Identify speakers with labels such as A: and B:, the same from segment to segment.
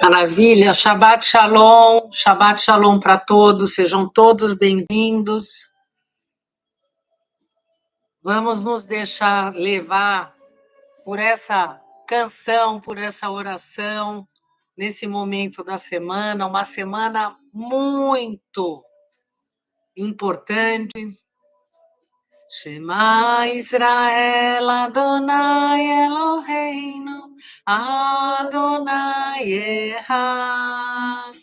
A: Maravilha, Shabbat Shalom para todos, sejam todos bem-vindos. Vamos nos deixar levar por essa canção, por essa oração, nesse momento da semana, uma semana muito importante. Shema Israel, Adonai Eloheinu, Adonai Echad.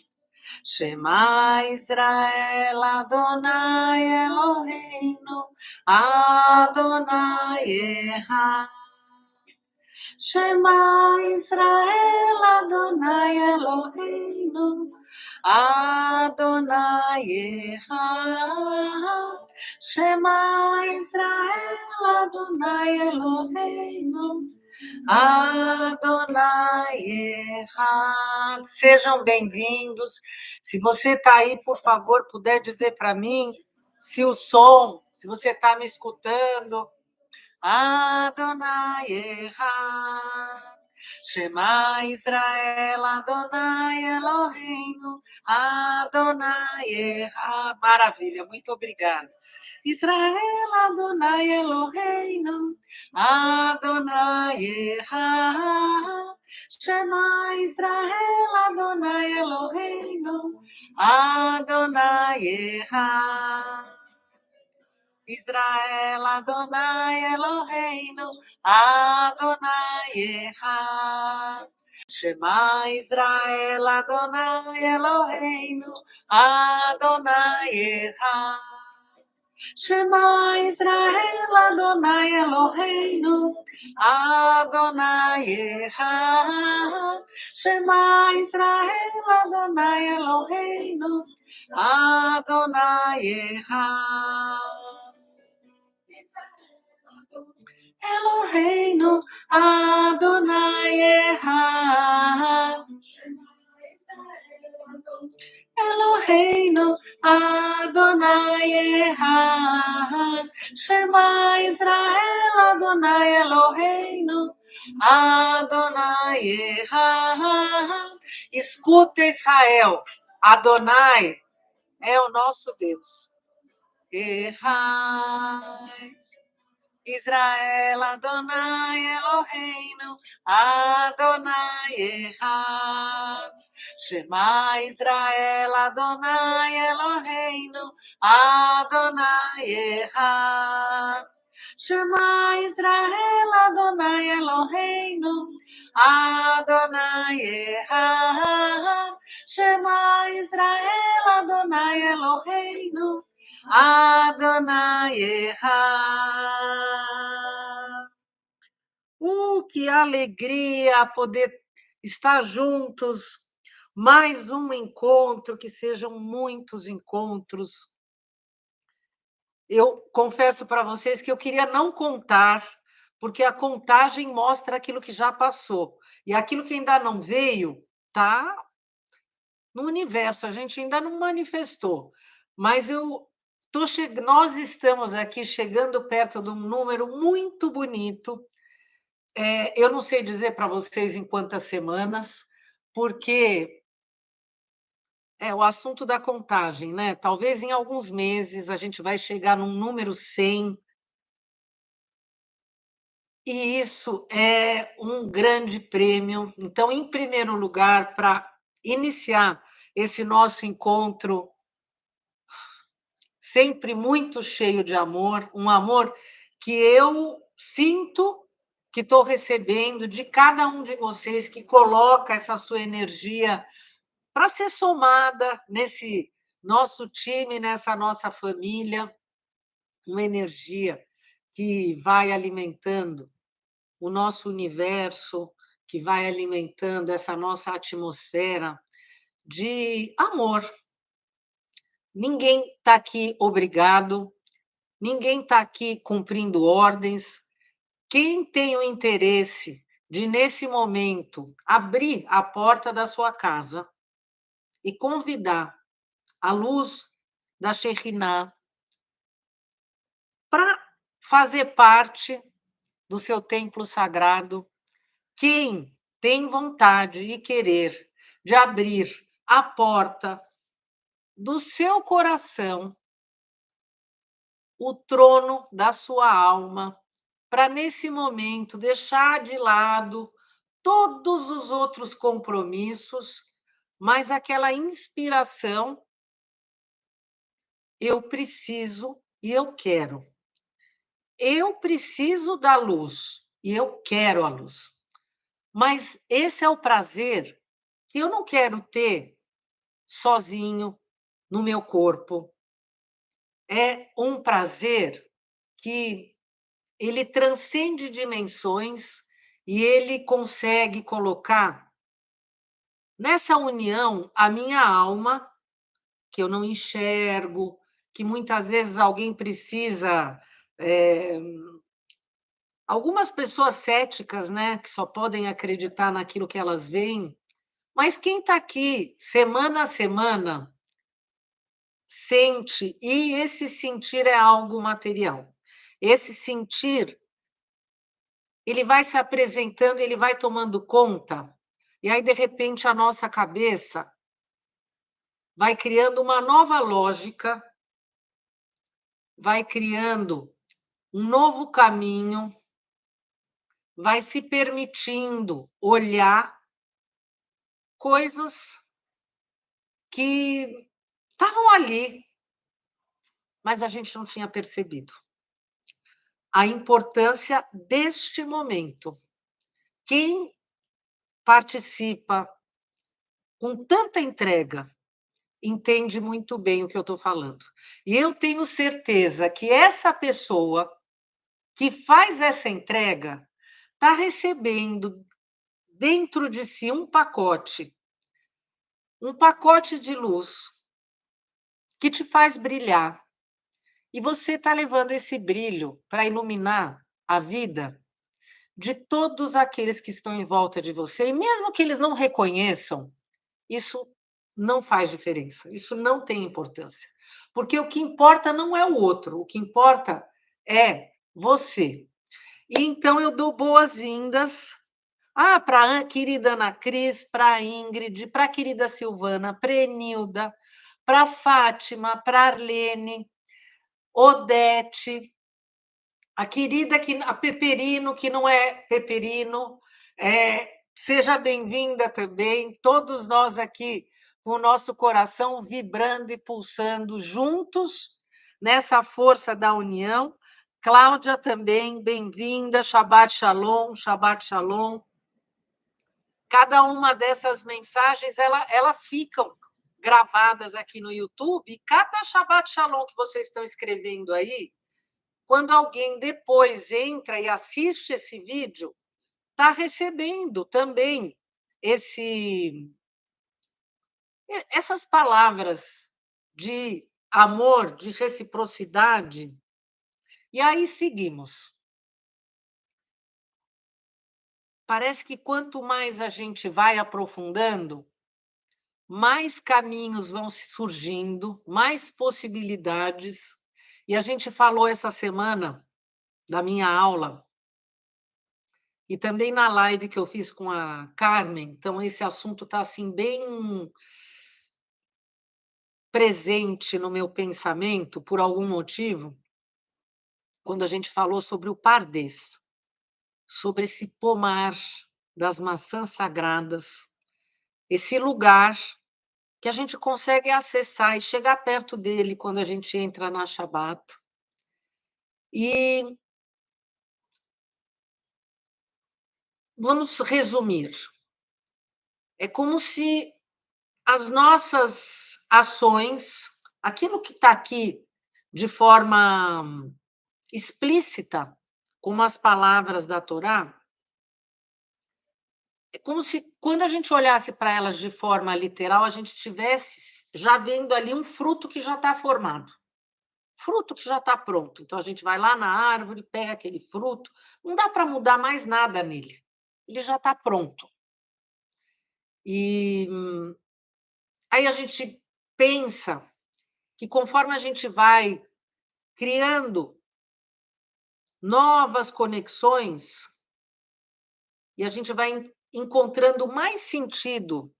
A: Shema Israel, Adonai Eloheinu, Adonai Echad. Shema Israel, Adonai Eloheinu, Adonai Echad. Shema Israel, Adonai Eloheinu, Adonai Echad. Sejam bem-vindos. Se você está aí, por favor, puder dizer para mim se você está me escutando. Adonai Echad. Shema Israel, Adonai Eloheinu, Adonai Echad. Maravilha, muito obrigada. Israel, Adonai Eloheinu, Adonai Echad. Shema Israel, Adonai Eloheinu, Adonai Echad. Israel, Adonai Eloheinu, Adonai Echad. Shema Israel, Adonai Eloheinu, Adonai Echad. Shema Israel, Adonai Eloheinu, Adonai Echad. Shema Israel, Adonai Eloheinu, Adonai Echad. Eloheinu, Adonai Echad. Eloheinu, Adonai Echad. Shema Israel, Adonai Eloheinu, Adonai Echad. Escuta, Israel, Adonai é o nosso Deus. Echad. Israel, Adonai Eloheinu, Adonai Echad. Shema Israel, Adonai Eloheinu, Adonai Echad. Shema Israel, Adonai Eloheinu, Adonai Echad. Shema Israel, Adonai Eloheinu, Adonai Echad. Que alegria poder estar juntos. Mais um encontro, que sejam muitos encontros. Eu confesso para vocês que eu queria não contar, porque a contagem mostra aquilo que já passou. E aquilo que ainda não veio está no universo, a gente ainda não manifestou. Mas nós estamos aqui chegando perto de um número muito bonito. Eu não sei dizer para vocês em quantas semanas, porque é o assunto da contagem, né? Talvez em alguns meses a gente vai chegar num número 100. E isso é um grande prêmio. Então, em primeiro lugar, para iniciar esse nosso encontro sempre muito cheio de amor, um amor que eu sinto que estou recebendo de cada um de vocês que coloca essa sua energia para ser somada nesse nosso time, nessa nossa família, uma energia que vai alimentando o nosso universo, que vai alimentando essa nossa atmosfera de amor. Ninguém está aqui obrigado, ninguém está aqui cumprindo ordens. Quem tem o interesse de, nesse momento, abrir a porta da sua casa e convidar a luz da Shekhinah para fazer parte do seu templo sagrado, quem tem vontade e querer de abrir a porta do seu coração, o trono da sua alma, para nesse momento deixar de lado todos os outros compromissos, mas aquela inspiração, eu preciso e eu quero. Eu preciso da luz e eu quero a luz. Mas esse é o prazer que eu não quero ter sozinho no meu corpo. É um prazer que ele transcende dimensões e ele consegue colocar nessa união a minha alma, que eu não enxergo, que muitas vezes alguém precisa. eh, Algumas pessoas céticas, né, que só podem acreditar naquilo que elas veem, mas quem está aqui semana a semana sente, e esse sentir é algo material. Esse sentir, ele vai se apresentando, ele vai tomando conta, e aí, de repente, a nossa cabeça vai criando uma nova lógica, vai criando um novo caminho, vai se permitindo olhar coisas que estavam ali, mas a gente não tinha percebido. A importância deste momento. Quem participa com tanta entrega entende muito bem o que eu estou falando. E eu tenho certeza que essa pessoa que faz essa entrega está recebendo dentro de si um pacote de luz que te faz brilhar. E você está levando esse brilho para iluminar a vida de todos aqueles que estão em volta de você, e mesmo que eles não reconheçam, isso não faz diferença, isso não tem importância. Porque o que importa não é o outro, o que importa é você. E então eu dou boas-vindas para a querida Ana Cris, para a Ingrid, para a querida Silvana, para a Enilda, para a Fátima, para a Arlene, Odete, a querida a Peperino, que não é Peperino, seja bem-vinda também, todos nós aqui com o nosso coração vibrando e pulsando juntos nessa força da união. Cláudia também, bem-vinda, Shabbat Shalom, Shabbat Shalom. Cada uma dessas mensagens, elas ficam gravadas aqui no YouTube, e cada Shabbat Shalom que vocês estão escrevendo aí, quando alguém depois entra e assiste esse vídeo, está recebendo também essas palavras de amor, de reciprocidade. E aí seguimos. Parece que quanto mais a gente vai aprofundando, mais caminhos vão surgindo, mais possibilidades. E a gente falou essa semana, na minha aula, e também na live que eu fiz com a Carmen, então esse assunto está assim bem presente no meu pensamento, por algum motivo, quando a gente falou sobre o pardês, sobre esse pomar das maçãs sagradas, esse lugar que a gente consegue acessar e chegar perto dele quando a gente entra na Shabbat. E vamos resumir. É como se as nossas ações, aquilo que está aqui de forma explícita, como as palavras da Torá, é como se, quando a gente olhasse para elas de forma literal, a gente estivesse já vendo ali um fruto que já está formado, fruto que já está pronto. Então, a gente vai lá na árvore, pega aquele fruto, não dá para mudar mais nada nele, ele já está pronto. E aí a gente pensa que, conforme a gente vai criando novas conexões, e a gente vai encontrando mais sentido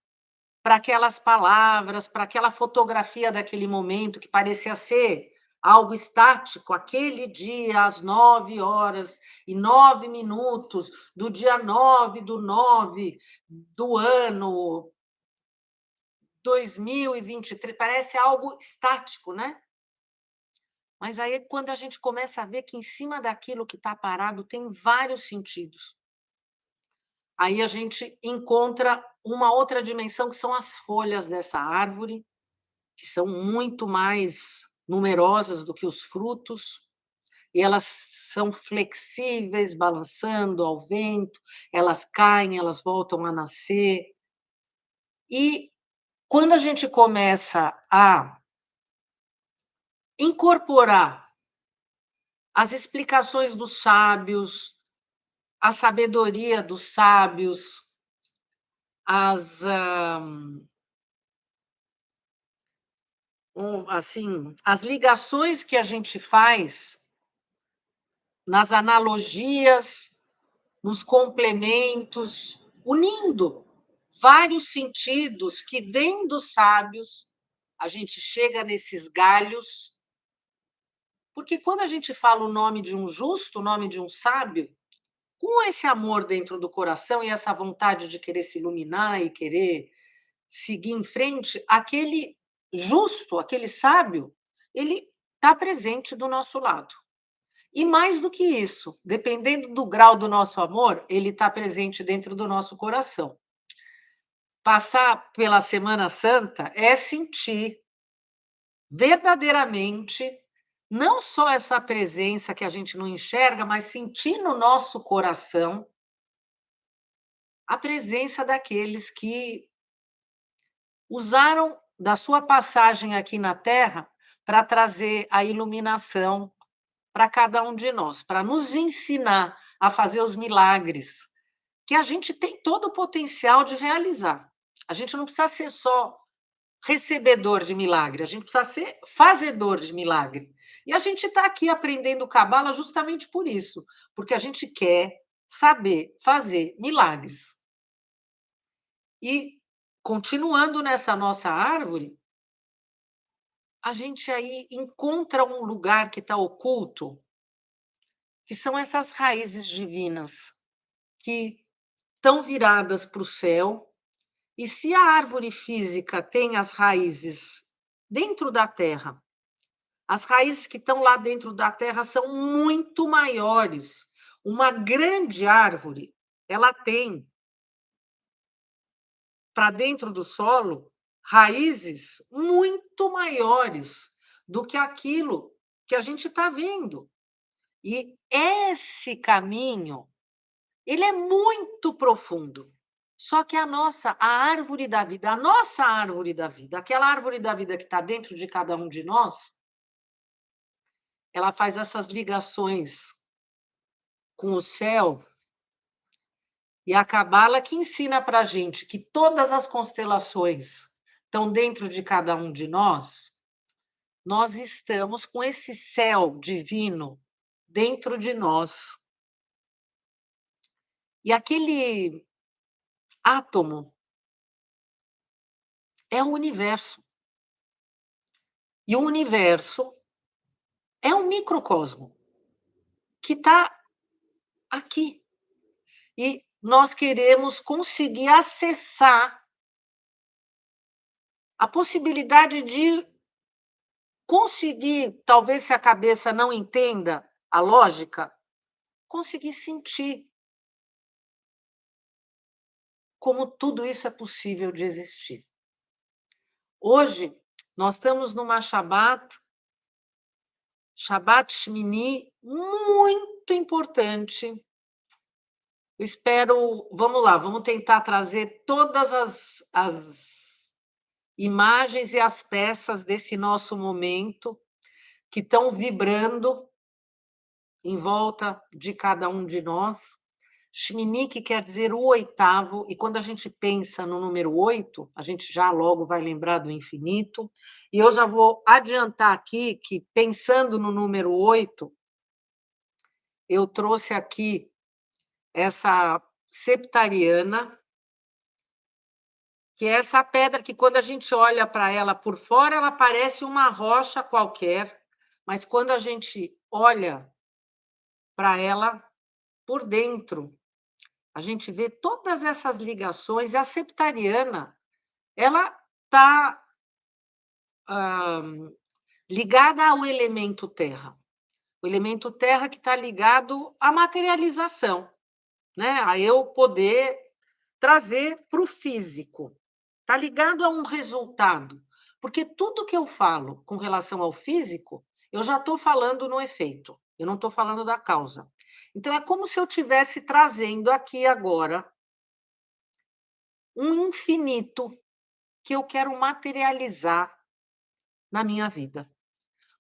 A: para aquelas palavras, para aquela fotografia daquele momento que parecia ser algo estático, aquele dia às 9h09 do dia 9/9 do ano 2023, parece algo estático, né? Mas aí quando a gente começa a ver que em cima daquilo que está parado tem vários sentidos. Aí a gente encontra uma outra dimensão que são as folhas dessa árvore, que são muito mais numerosas do que os frutos, e elas são flexíveis, balançando ao vento, elas caem, elas voltam a nascer. E quando a gente começa a incorporar as explicações dos sábios, a sabedoria dos sábios, as, assim, as ligações que a gente faz nas analogias, nos complementos, unindo vários sentidos que vêm dos sábios, a gente chega nesses galhos, porque quando a gente fala o nome de um justo, o nome de um sábio, com esse amor dentro do coração e essa vontade de querer se iluminar e querer seguir em frente, aquele justo, aquele sábio, ele está presente do nosso lado. E mais do que isso, dependendo do grau do nosso amor, ele está presente dentro do nosso coração. Passar pela Semana Santa é sentir verdadeiramente não só essa presença que a gente não enxerga, mas sentir no nosso coração a presença daqueles que usaram da sua passagem aqui na Terra para trazer a iluminação para cada um de nós, para nos ensinar a fazer os milagres que a gente tem todo o potencial de realizar. A gente não precisa ser só recebedor de milagre, a gente precisa ser fazedor de milagre. E a gente está aqui aprendendo Cabala justamente por isso, porque a gente quer saber fazer milagres. E, continuando nessa nossa árvore, a gente aí encontra um lugar que está oculto, que são essas raízes divinas, que estão viradas para o céu. E se a árvore física tem as raízes dentro da terra, as raízes que estão lá dentro da terra são muito maiores. Uma grande árvore, ela tem para dentro do solo raízes muito maiores do que aquilo que a gente está vendo. E esse caminho, ele é muito profundo. Só que a árvore da vida, a nossa árvore da vida, aquela árvore da vida que está dentro de cada um de nós, ela faz essas ligações com o céu, e a Cabala que ensina para a gente que todas as constelações estão dentro de cada um de nós, nós estamos com esse céu divino dentro de nós. E aquele átomo é o universo. E o universo é um microcosmo que está aqui. E nós queremos conseguir acessar a possibilidade de conseguir, talvez se a cabeça não entenda a lógica, conseguir sentir como tudo isso é possível de existir. Hoje, nós estamos numa Shabbat Shmini, muito importante. Eu espero, vamos lá, vamos tentar trazer todas as imagens e as peças desse nosso momento que estão vibrando em volta de cada um de nós. Shmini, que quer dizer o oitavo, e quando a gente pensa no número 8, a gente já logo vai lembrar do infinito. E eu já vou adiantar aqui que, pensando no número 8, eu trouxe aqui essa septariana, que é essa pedra que, quando a gente olha para ela por fora, ela parece uma rocha qualquer, mas quando a gente olha para ela por dentro, a gente vê todas essas ligações. E a septariana, ela está ligada ao elemento terra. O elemento terra que está ligado à materialização, né? A eu poder trazer para o físico. Está ligado a um resultado. Porque tudo que eu falo com relação ao físico, eu já estou falando no efeito, eu não estou falando da causa. Então, é como se eu estivesse trazendo aqui agora um infinito que eu quero materializar na minha vida.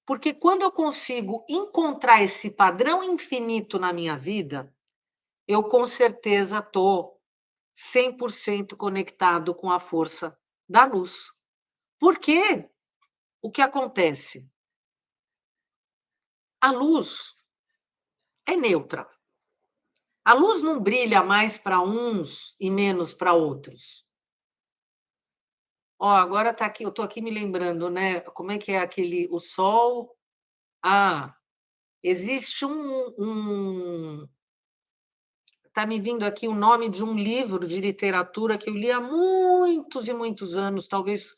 A: Porque quando eu consigo encontrar esse padrão infinito na minha vida, eu com certeza estou 100% conectado com a força da luz. Porque o que acontece? A luz é neutra. A luz não brilha mais para uns e menos para outros. Ó, agora está aqui, eu estou aqui me lembrando, né? Como é que é aquele, o sol? Ah, existe está me vindo aqui o nome de um livro de literatura que eu li há muitos e muitos anos, talvez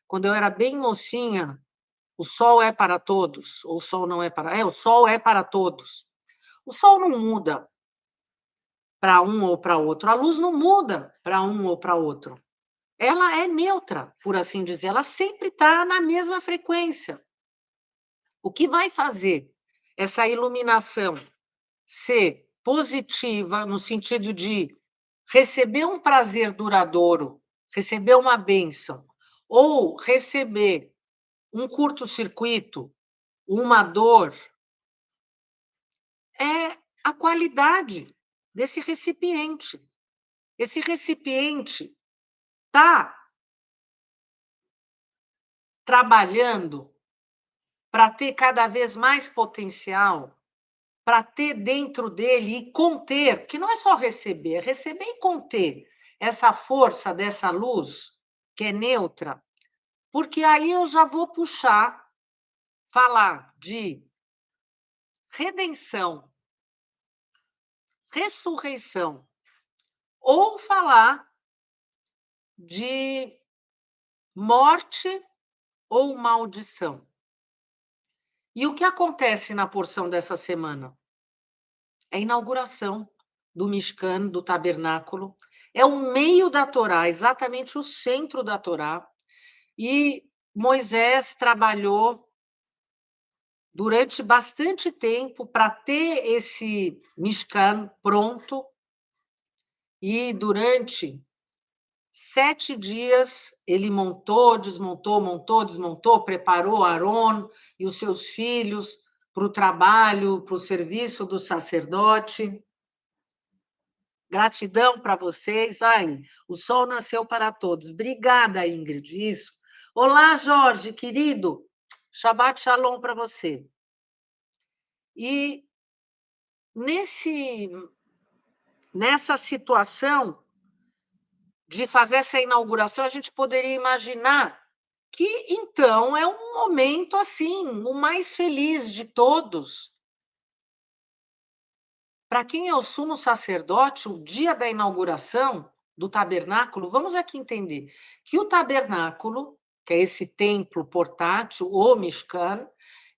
A: quando eu era bem mocinha. O sol é para todos, ou o sol não é para... o sol é para todos. O sol não muda para um ou para outro, a luz não muda para um ou para outro. Ela é neutra, por assim dizer, ela sempre está na mesma frequência. O que vai fazer essa iluminação ser positiva, no sentido de receber um prazer duradouro, receber uma bênção, ou receber um curto-circuito, uma dor, é a qualidade desse recipiente. Esse recipiente está trabalhando para ter cada vez mais potencial, para ter dentro dele e conter, porque não é só receber, é receber e conter essa força dessa luz que é neutra, porque aí eu já vou puxar, falar de redenção, ressurreição, ou falar de morte ou maldição. E o que acontece na porção dessa semana? É a inauguração do Mishkan, do tabernáculo. É o meio da Torá, exatamente o centro da Torá. E Moisés trabalhou durante bastante tempo para ter esse Mishkan pronto. E durante 7 dias, ele montou, desmontou, preparou Aaron e os seus filhos para o trabalho, para o serviço do sacerdote. Gratidão para vocês. Ai, o sol nasceu para todos. Obrigada, Ingrid. Isso. Olá, Jorge, querido. Shabbat Shalom para você. E nessa situação de fazer essa inauguração, a gente poderia imaginar que, então, é um momento, assim, o mais feliz de todos. Para quem é o sumo sacerdote, o dia da inauguração do tabernáculo, vamos aqui entender que o tabernáculo, que é esse templo portátil, o Mishkan,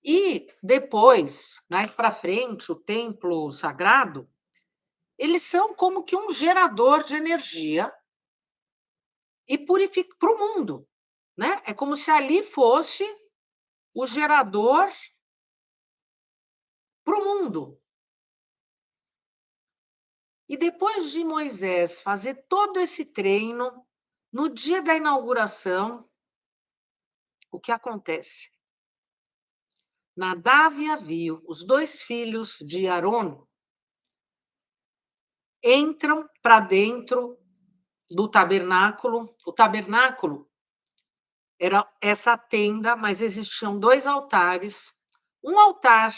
A: e depois, mais para frente, o templo sagrado, eles são como que um gerador de energia e purifica para o mundo, né? É como se ali fosse o gerador para o mundo. E depois de Moisés fazer todo esse treino, no dia da inauguração, o que acontece? Nadav e Avihu, os 2 filhos de Aron, entram para dentro do tabernáculo. O tabernáculo era essa tenda, mas existiam 2 altares. Um altar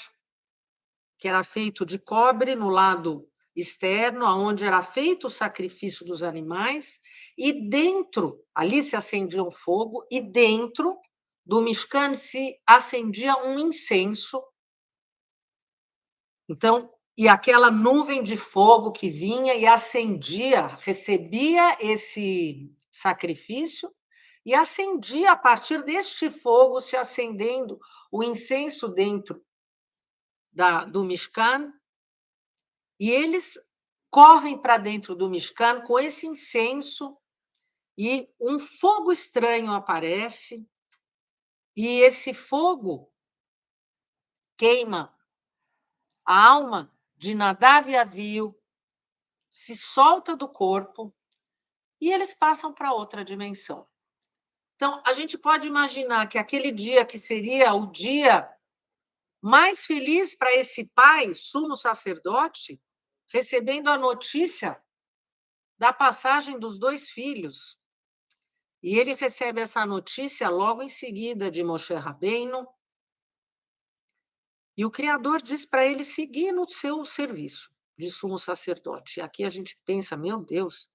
A: que era feito de cobre no lado externo, aonde era feito o sacrifício dos animais, e dentro, ali se acendia um fogo, e dentro do Mishkan se acendia um incenso. Então, e aquela nuvem de fogo que vinha e acendia, recebia esse sacrifício e acendia a partir deste fogo, se acendendo o incenso dentro do Mishkan, e eles correm para dentro do Mishkan com esse incenso, e um fogo estranho aparece, e esse fogo queima a alma de Nadav e Avihu, se solta do corpo, e eles passam para outra dimensão. Então, a gente pode imaginar que aquele dia que seria o dia mais feliz para esse pai, sumo sacerdote, recebendo a notícia da passagem dos 2 filhos. E ele recebe essa notícia logo em seguida de Moshe Rabbeinu, e o Criador diz para ele seguir no seu serviço de sumo sacerdote. E aqui a gente pensa, meu Deus,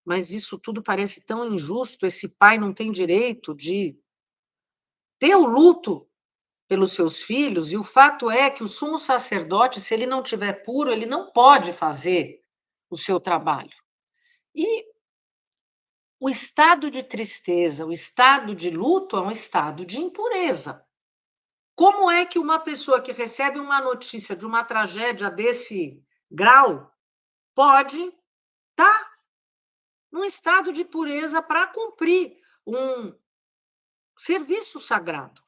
A: mas isso tudo parece tão injusto, esse pai não tem direito de ter o luto pelos seus filhos, e o fato é que o sumo sacerdote, se ele não tiver puro, ele não pode fazer o seu trabalho. E o estado de tristeza, o estado de luto é um estado de impureza. Como é que uma pessoa que recebe uma notícia de uma tragédia desse grau pode estar num estado de pureza para cumprir um serviço sagrado?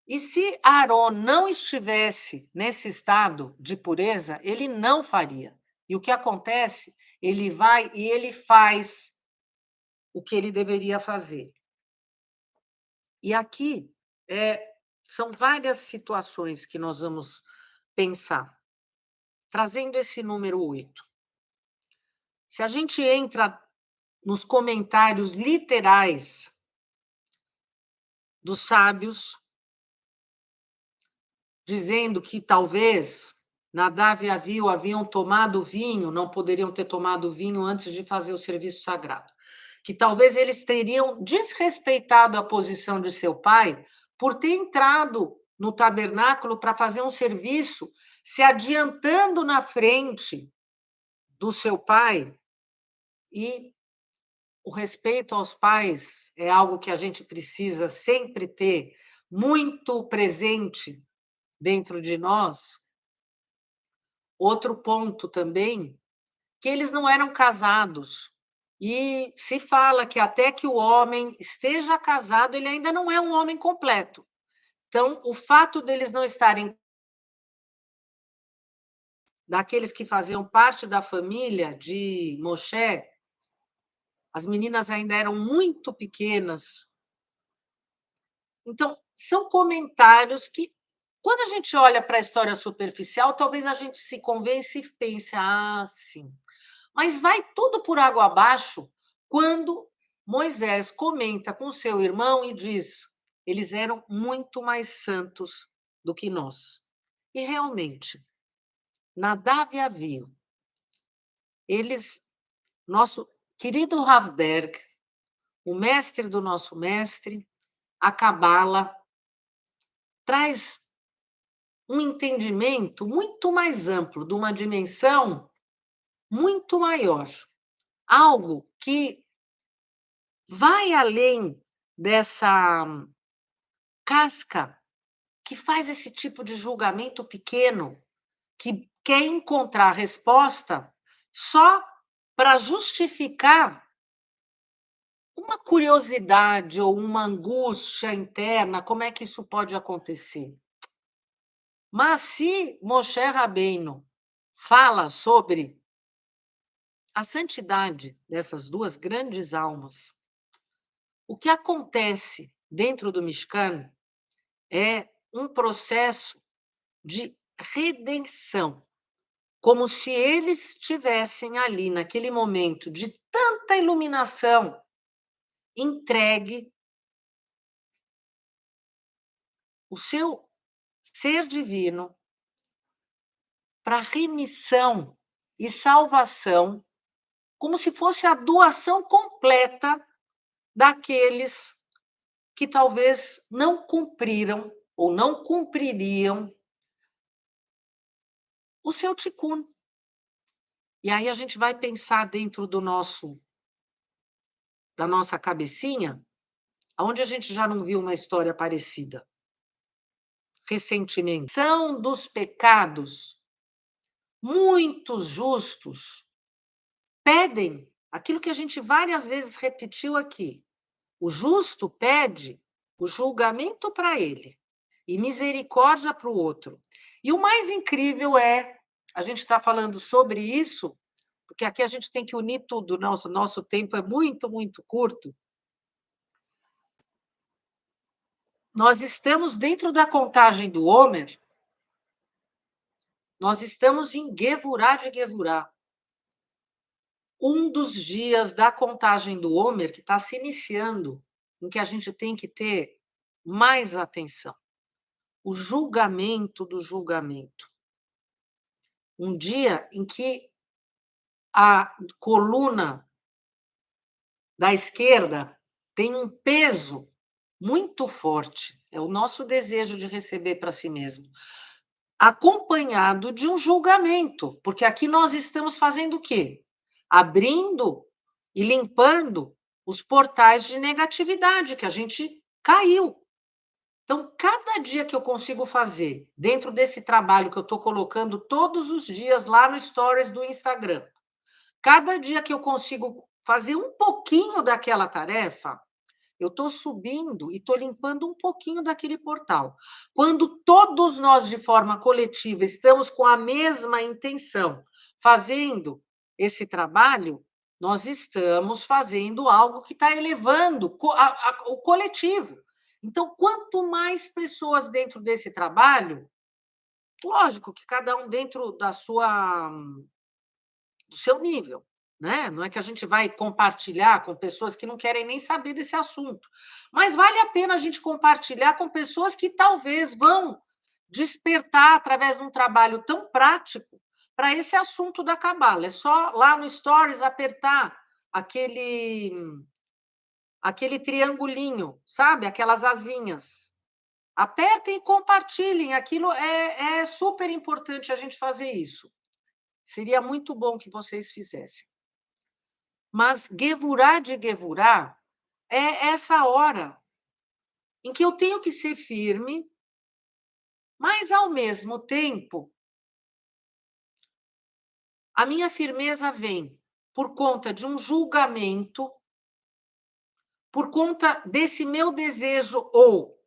A: E se Aaron não estivesse nesse estado de pureza, ele não faria. E o que acontece? Ele vai e ele faz o que ele deveria fazer. E aqui são várias situações que nós vamos pensar, trazendo esse número 8. Se a gente entra nos comentários literais dos sábios, dizendo que talvez Nadav e Avihu haviam tomado vinho, não poderiam ter tomado vinho antes de fazer o serviço sagrado. Que talvez eles teriam desrespeitado a posição de seu pai por ter entrado no tabernáculo para fazer um serviço, se adiantando na frente do seu pai. E o respeito aos pais é algo que a gente precisa sempre ter muito presente dentro de nós. Outro ponto também, que eles não eram casados. E se fala que até que o homem esteja casado, ele ainda não é um homem completo. Então, o fato deles não estarem daqueles que faziam parte da família de Moshe, as meninas ainda eram muito pequenas. Então, são comentários que, quando a gente olha para a história superficial, talvez a gente se convença e pense, ah, sim. Mas vai tudo por água abaixo quando Moisés comenta com seu irmão e diz: eles eram muito mais santos do que nós. E realmente, Nadav e Avihu, eles, nosso querido Ravberg, o mestre do nosso mestre, a Cabala, traz um entendimento muito mais amplo, de uma dimensão muito maior. Algo que vai além dessa casca que faz esse tipo de julgamento pequeno, que quer encontrar resposta só para justificar uma curiosidade ou uma angústia interna, como é que isso pode acontecer? Mas se Moshe Rabbeinu fala sobre a santidade dessas 2 grandes almas, o que acontece dentro do Mishkan é um processo de redenção, como se eles estivessem ali, naquele momento de tanta iluminação, entregue o seu ser divino para remissão e salvação, como se fosse a doação completa daqueles que talvez não cumpriram ou não cumpririam o seu tikkun. E aí a gente vai pensar dentro da nossa cabecinha, aonde a gente já não viu uma história parecida recentemente. São dos pecados, muitos justos pedem aquilo que a gente várias vezes repetiu aqui. O justo pede o julgamento para ele e misericórdia para o outro. E o mais incrível é, a gente está falando sobre isso, porque aqui a gente tem que unir tudo, nosso tempo é muito, muito curto. Nós estamos dentro da contagem do Homer, nós estamos em Gevurah de Gevurah. Um dos dias da contagem do Homer que está se iniciando, em que a gente tem que ter mais atenção. O julgamento do julgamento. Um dia em que a coluna da esquerda tem um peso muito forte, é o nosso desejo de receber para si mesmo, acompanhado de um julgamento, porque aqui nós estamos fazendo o quê? Abrindo e limpando os portais de negatividade que a gente caiu. Então, cada dia que eu consigo fazer, dentro desse trabalho que eu estou colocando todos os dias lá no Stories do Instagram, cada dia que eu consigo fazer um pouquinho daquela tarefa, eu estou subindo e estou limpando um pouquinho daquele portal. Quando todos nós, de forma coletiva, estamos com a mesma intenção, fazendo esse trabalho, nós estamos fazendo algo que está elevando o coletivo. Então, quanto mais pessoas dentro desse trabalho, lógico que cada um dentro do seu nível, né? Não é que a gente vai compartilhar com pessoas que não querem nem saber desse assunto, mas vale a pena a gente compartilhar com pessoas que talvez vão despertar através de um trabalho tão prático para esse assunto da cabala. É só lá no Stories apertar aquele triangulinho, sabe? Aquelas asinhas. Apertem e compartilhem. Aquilo é super importante a gente fazer isso. Seria muito bom que vocês fizessem. Mas Gevurah de Gevurah é essa hora em que eu tenho que ser firme, mas, ao mesmo tempo, a minha firmeza vem por conta de um julgamento, por conta desse meu desejo, ou,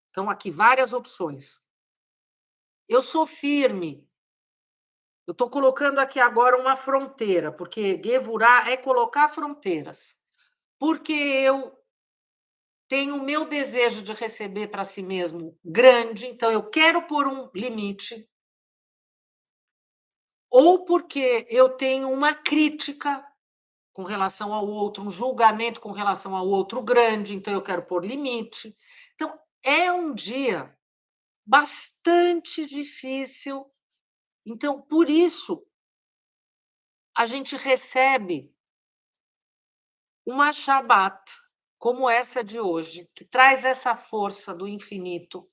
A: então, aqui várias opções. Eu sou firme. Eu estou colocando aqui agora uma fronteira, porque Gevurah é colocar fronteiras. Porque eu tenho o meu desejo de receber para si mesmo grande, então eu quero pôr um limite, ou porque eu tenho uma crítica com relação ao outro, um julgamento com relação ao outro grande, então eu quero pôr limite. Então, é um dia bastante difícil. Então, por isso, a gente recebe uma Shabat como essa de hoje, que traz essa força do infinito,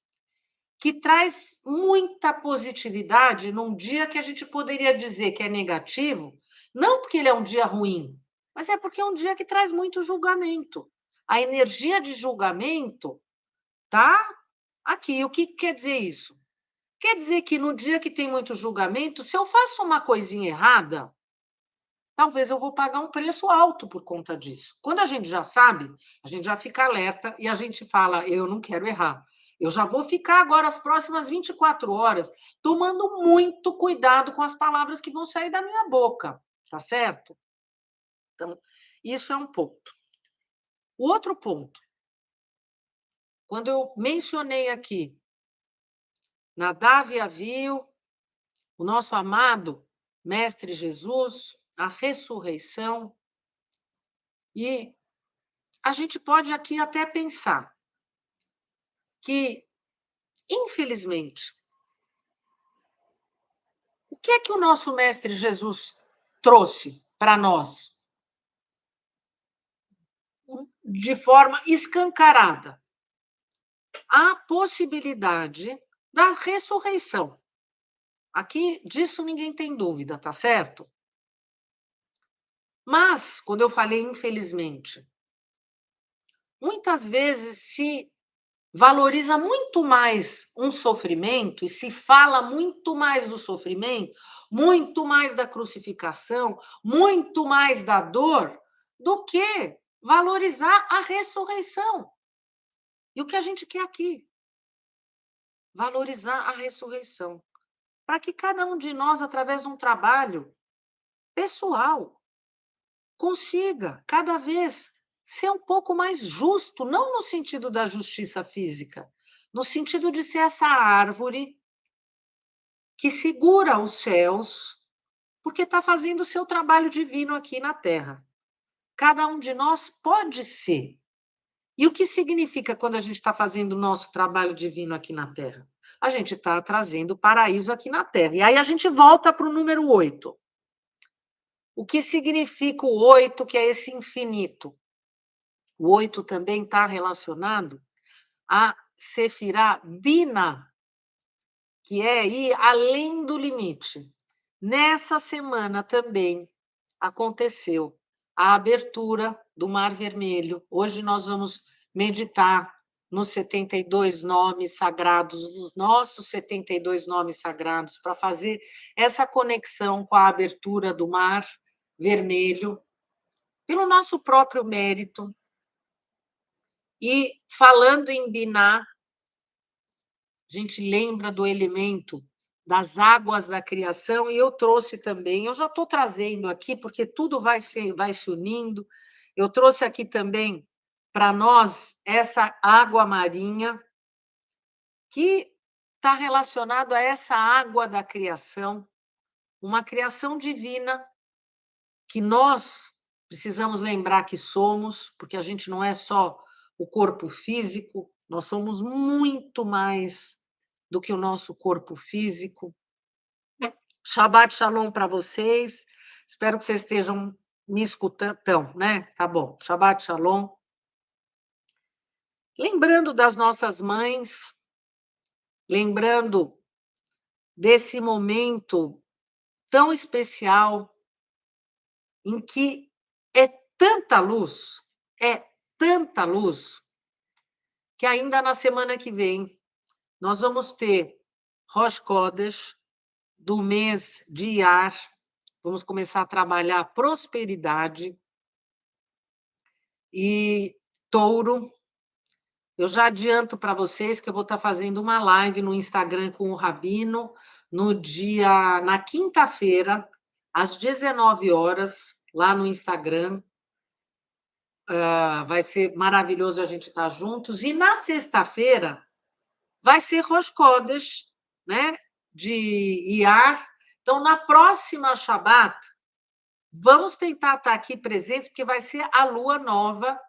A: que traz muita positividade num dia que a gente poderia dizer que é negativo, não porque ele é um dia ruim, mas é porque é um dia que traz muito julgamento. A energia de julgamento tá aqui. O que quer dizer isso? Quer dizer que no dia que tem muito julgamento, se eu faço uma coisinha errada, talvez eu vou pagar um preço alto por conta disso. Quando a gente já sabe, a gente já fica alerta e a gente fala, eu não quero errar. Eu já vou ficar agora as próximas 24 horas tomando muito cuidado com as palavras que vão sair da minha boca, tá certo? Então, isso é um ponto. O outro ponto, quando eu mencionei aqui Nadav e Avihu, o nosso amado Mestre Jesus, a ressurreição, e a gente pode aqui até pensar que, infelizmente, o que é que o nosso Mestre Jesus trouxe para nós, de forma escancarada, a possibilidade da ressurreição. Aqui, disso ninguém tem dúvida, tá certo? Mas, quando eu falei infelizmente, muitas vezes se valoriza muito mais um sofrimento e se fala muito mais do sofrimento, muito mais da crucificação, muito mais da dor, do que valorizar a ressurreição. E o que a gente quer aqui? Valorizar a ressurreição. Para que cada um de nós, através de um trabalho pessoal, consiga cada vez ser um pouco mais justo, não no sentido da justiça física, no sentido de ser essa árvore que segura os céus, porque está fazendo o seu trabalho divino aqui na Terra. Cada um de nós pode ser. E o que significa quando a gente está fazendo o nosso trabalho divino aqui na Terra? A gente está trazendo o paraíso aqui na Terra. E aí a gente volta para o número 8. O que significa o 8, que é esse infinito? O 8 também está relacionado a Sefirá Bina, que é ir além do limite. Nessa semana também aconteceu a abertura do Mar Vermelho. Hoje nós vamos meditar nos 72 nomes sagrados, dos nossos 72 nomes sagrados, para fazer essa conexão com a abertura do Mar Vermelho, pelo nosso próprio mérito. E falando em Biná, a gente lembra do elemento das águas da criação, e eu trouxe também, eu já estou trazendo aqui, porque tudo vai se unindo, eu trouxe aqui também para nós essa água marinha, que está relacionado a essa água da criação, uma criação divina, que nós precisamos lembrar que somos, porque a gente não é só o corpo físico, nós somos muito mais do que o nosso corpo físico. Shabbat Shalom para vocês. Espero que vocês estejam me escutando, então, né? Tá bom. Shabbat Shalom. Lembrando das nossas mães, lembrando desse momento tão especial em que é tanta luz, que ainda na semana que vem nós vamos ter Rosh Chodesh do mês de Iyar, vamos começar a trabalhar prosperidade e touro. Eu já adianto para vocês que eu vou estar fazendo uma live no Instagram com o Rabino na quinta-feira, às 19 horas, lá no Instagram. Vai ser maravilhoso a gente estar juntos. E na sexta-feira vai ser Rosh Chodesh, né? De Iyar. Então, na próxima Shabbat, vamos tentar estar aqui presentes, porque vai ser a lua nova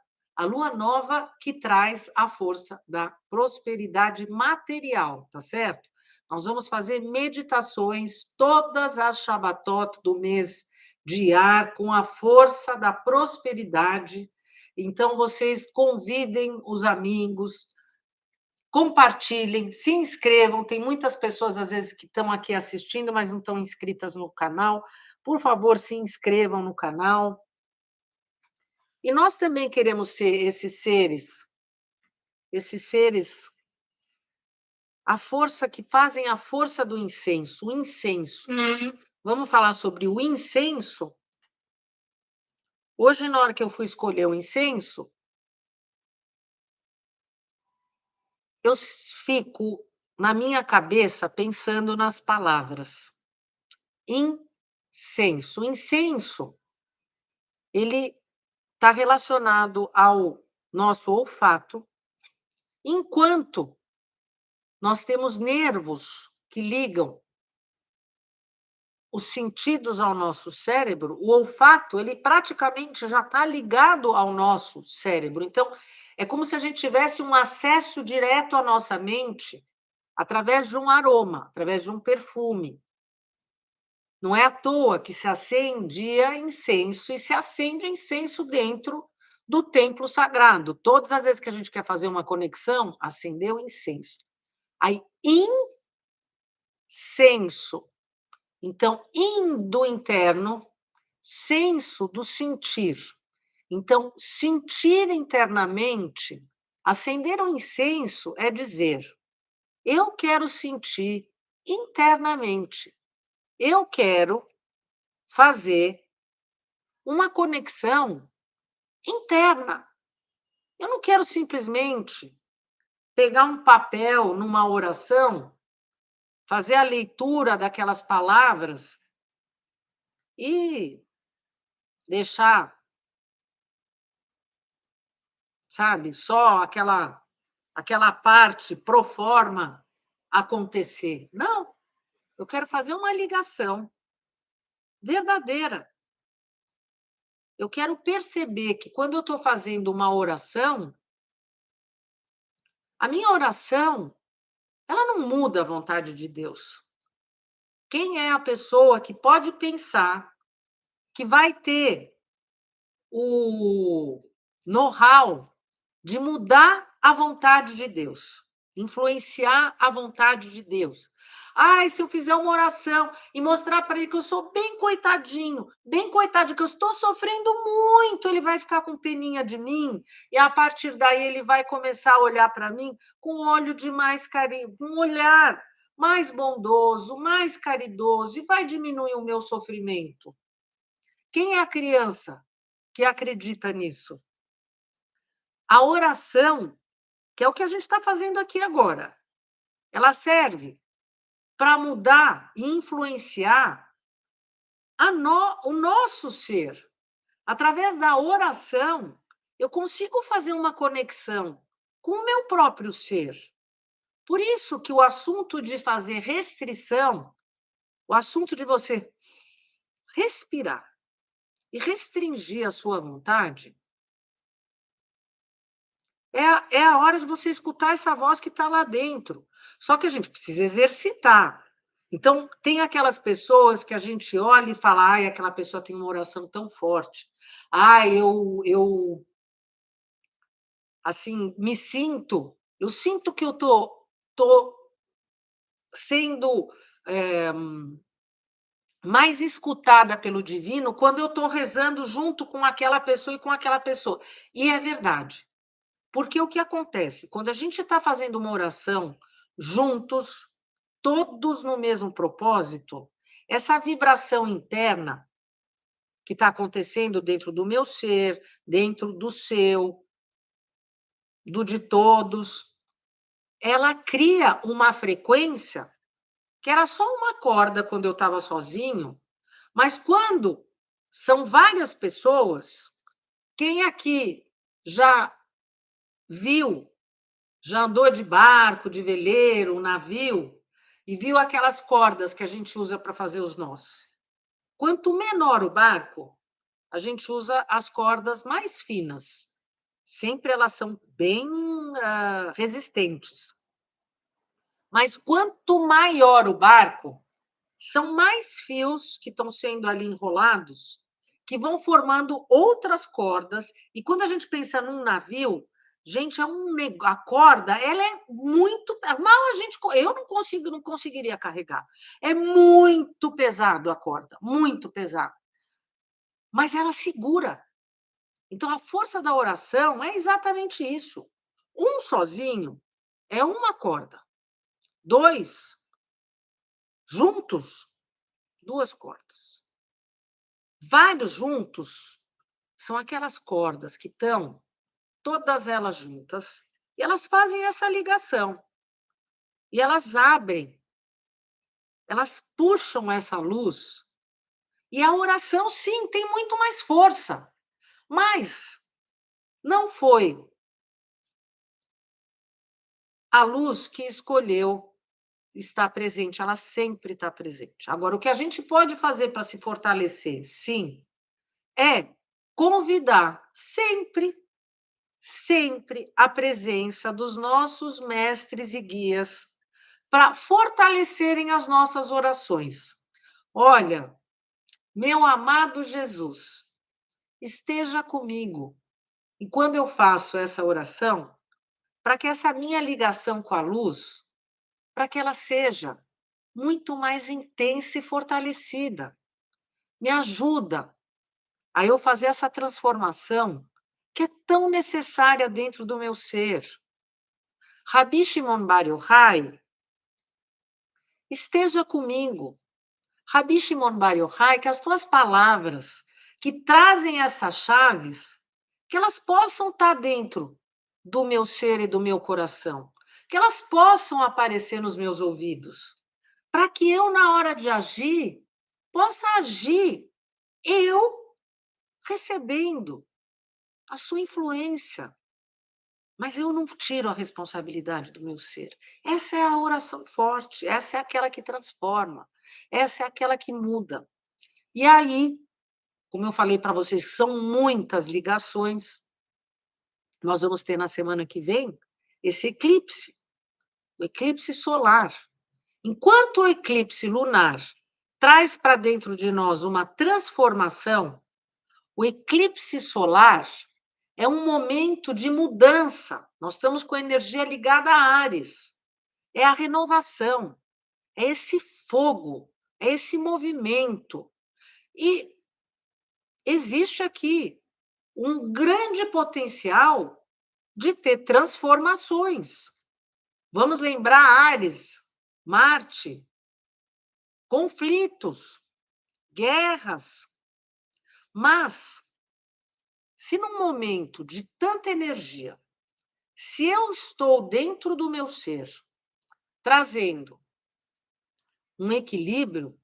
A: que traz a força da prosperidade material, tá certo? Nós vamos fazer meditações todas as Shabbatot do mês de Iyar com a força da prosperidade. Então, vocês convidem os amigos, compartilhem, se inscrevam. Tem muitas pessoas, às vezes, que estão aqui assistindo, mas não estão inscritas no canal. Por favor, se inscrevam no canal. E nós também queremos ser esses seres, a força que fazem a força do incenso, o incenso. Vamos falar sobre o incenso? Hoje, na hora que eu fui escolher o incenso, eu fico na minha cabeça pensando nas palavras. Incenso. O incenso, ele está relacionado ao nosso olfato, enquanto nós temos nervos que ligam os sentidos ao nosso cérebro, o olfato, ele praticamente já está ligado ao nosso cérebro. Então, é como se a gente tivesse um acesso direto à nossa mente através de um aroma, através de um perfume. Não é à toa que se acendia incenso e se acende incenso dentro do templo sagrado. Todas as vezes que a gente quer fazer uma conexão, acendeu incenso. Aí, incenso. Então, in do interno, senso do sentir. Então, sentir internamente, acender um incenso é dizer: eu quero sentir internamente, eu quero fazer uma conexão interna. Eu não quero simplesmente pegar um papel numa oração, fazer a leitura daquelas palavras e deixar, sabe, só aquela parte pro forma acontecer. Não, eu quero fazer uma ligação verdadeira. Eu quero perceber que quando eu estou fazendo uma oração, a minha oração, ela não muda a vontade de Deus. Quem é a pessoa que pode pensar que vai ter o know-how de mudar a vontade de Deus, influenciar a vontade de Deus? Ai, se eu fizer uma oração e mostrar para ele que eu sou bem coitadinho, que eu estou sofrendo muito, ele vai ficar com peninha de mim, e a partir daí ele vai começar a olhar para mim com um olho de mais carinho, com um olhar mais bondoso, mais caridoso, e vai diminuir o meu sofrimento. Quem é a criança que acredita nisso? A oração, que é o que a gente está fazendo aqui agora, ela serve para mudar e influenciar o nosso ser. Através da oração, eu consigo fazer uma conexão com o meu próprio ser. Por isso que o assunto de fazer restrição, o assunto de você respirar e restringir a sua vontade, é a hora de você escutar essa voz que está lá dentro. Só que a gente precisa exercitar. Então, tem aquelas pessoas que a gente olha e fala: ai, aquela pessoa tem uma oração tão forte. Ai, eu assim, eu sinto que eu tô sendo mais escutada pelo divino quando eu estou rezando junto com aquela pessoa e com aquela pessoa. E é verdade. Porque o que acontece? Quando a gente está fazendo uma oração juntos, todos no mesmo propósito, essa vibração interna que está acontecendo dentro do meu ser, dentro do seu, do de todos, ela cria uma frequência que era só uma corda quando eu estava sozinho, mas quando são várias pessoas, quem aqui já viu, já andou de barco, de veleiro, navio, e viu aquelas cordas que a gente usa para fazer os nós? Quanto menor o barco, a gente usa as cordas mais finas. Sempre elas são bem resistentes. Mas quanto maior o barco, são mais fios que estão sendo ali enrolados, que vão formando outras cordas. E quando a gente pensa num navio, gente, a corda, ela é muito mal a gente, eu não conseguiria carregar. É muito pesado a corda, muito pesado. Mas ela segura. Então a força da oração é exatamente isso. Um sozinho é uma corda. Dois juntos, duas cordas. Vários juntos são aquelas cordas que estão todas elas juntas e elas fazem essa ligação. E elas abrem, elas puxam essa luz. E a oração, sim, tem muito mais força. Mas não foi a luz que escolheu estar presente, ela sempre está presente. Agora, o que a gente pode fazer para se fortalecer, sim, é convidar sempre a presença dos nossos mestres e guias para fortalecerem as nossas orações. Olha, meu amado Jesus, esteja comigo. E quando eu faço essa oração, para que essa minha ligação com a luz, para que ela seja muito mais intensa e fortalecida. Me ajuda a eu fazer essa transformação que é tão necessária dentro do meu ser. Rabi Shimon Bar Yochai, esteja comigo. Rabi Shimon Bar Yochai, que as tuas palavras que trazem essas chaves, que elas possam estar dentro do meu ser e do meu coração, que elas possam aparecer nos meus ouvidos, para que eu, na hora de agir, possa agir eu recebendo a sua influência, mas eu não tiro a responsabilidade do meu ser. Essa é a oração forte, essa é aquela que transforma, essa é aquela que muda. E aí, como eu falei para vocês, que são muitas ligações, nós vamos ter na semana que vem esse eclipse, o eclipse solar. Enquanto o eclipse lunar traz para dentro de nós uma transformação, o eclipse solar é um momento de mudança. Nós estamos com a energia ligada a Áries. É a renovação, é esse fogo, é esse movimento. E existe aqui um grande potencial de ter transformações. Vamos lembrar Áries, Marte, conflitos, guerras. Mas, se num momento de tanta energia, se eu estou dentro do meu ser, trazendo um equilíbrio,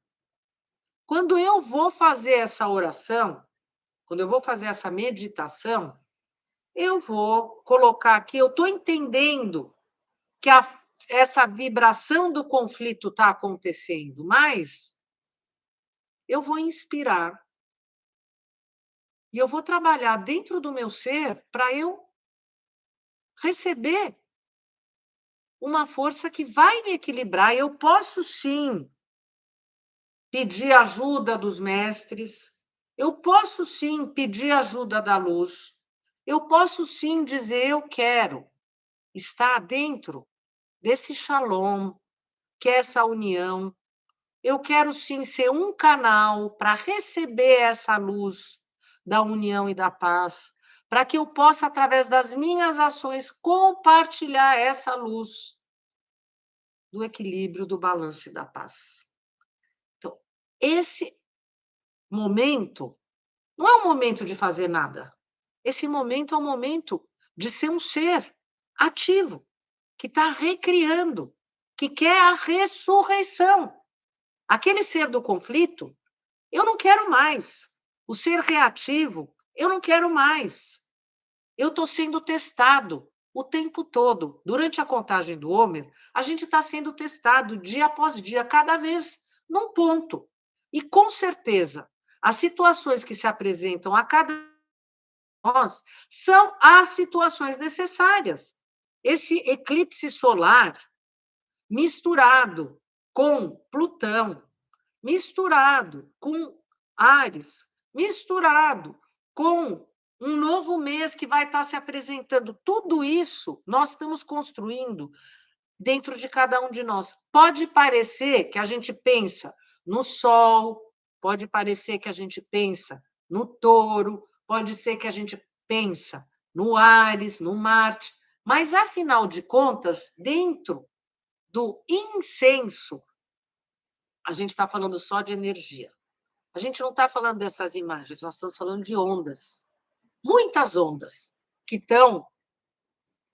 A: quando eu vou fazer essa oração, quando eu vou fazer essa meditação, eu vou colocar aqui, eu estou entendendo que essa vibração do conflito está acontecendo, mas eu vou inspirar e eu vou trabalhar dentro do meu ser para eu receber uma força que vai me equilibrar. Eu posso sim pedir ajuda dos mestres, eu posso sim pedir ajuda da luz, eu posso sim dizer eu quero estar dentro desse shalom, que é essa união. Eu quero sim ser um canal para receber essa luz da união e da paz, para que eu possa, através das minhas ações, compartilhar essa luz do equilíbrio, do balanço e da paz. Então, esse momento não é um momento de fazer nada. Esse momento é um momento de ser um ser ativo, que está recriando, que quer a ressurreição. Aquele ser do conflito, eu não quero mais. O ser reativo, eu não quero mais. Eu estou sendo testado o tempo todo. Durante a contagem do Homer, a gente está sendo testado dia após dia, cada vez num ponto. E, com certeza, as situações que se apresentam a cada nós são as situações necessárias. Esse eclipse solar misturado com Plutão, misturado com Áries, misturado com um novo mês que vai estar se apresentando. Tudo isso nós estamos construindo dentro de cada um de nós. Pode parecer que a gente pensa no Sol, pode parecer que a gente pensa no Touro, pode ser que a gente pensa no Áries, no Marte, mas afinal de contas, dentro do incenso, a gente está falando só de energia. A gente não está falando dessas imagens, nós estamos falando de ondas, muitas ondas que estão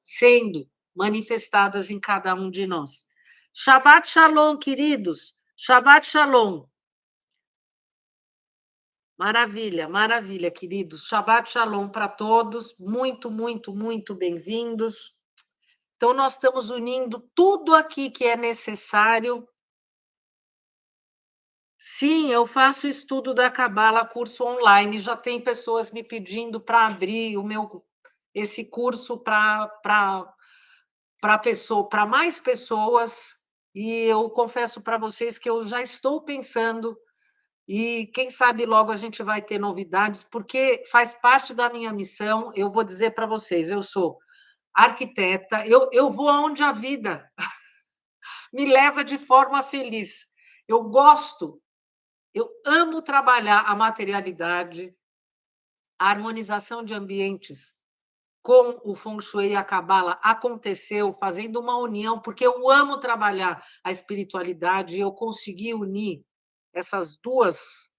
A: sendo manifestadas em cada um de nós. Shabbat Shalom, queridos. Shabbat Shalom. Maravilha, maravilha, queridos. Shabbat Shalom para todos. Muito, muito, muito bem-vindos. Então, nós estamos unindo tudo aqui que é necessário. Sim, eu faço estudo da Cabala, curso online. Já tem pessoas me pedindo para abrir esse curso para mais pessoas, e eu confesso para vocês que eu já estou pensando e quem sabe logo a gente vai ter novidades, porque faz parte da minha missão. Eu vou dizer para vocês, eu sou arquiteta, eu vou aonde a vida me leva de forma feliz. Eu gosto, eu amo trabalhar a materialidade, a harmonização de ambientes com o Feng Shui e a Cabala aconteceu fazendo uma união, porque eu amo trabalhar a espiritualidade e eu consegui unir essas duas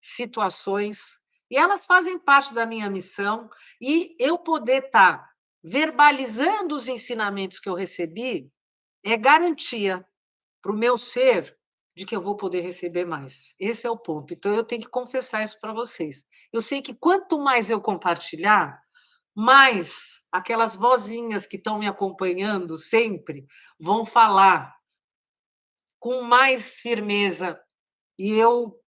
A: situações, e elas fazem parte da minha missão, e eu poder estar verbalizando os ensinamentos que eu recebi é garantia para o meu ser de que eu vou poder receber mais. Esse é o ponto. Então, eu tenho que confessar isso para vocês. Eu sei que quanto mais eu compartilhar, mais aquelas vozinhas que estão me acompanhando sempre vão falar com mais firmeza. E eu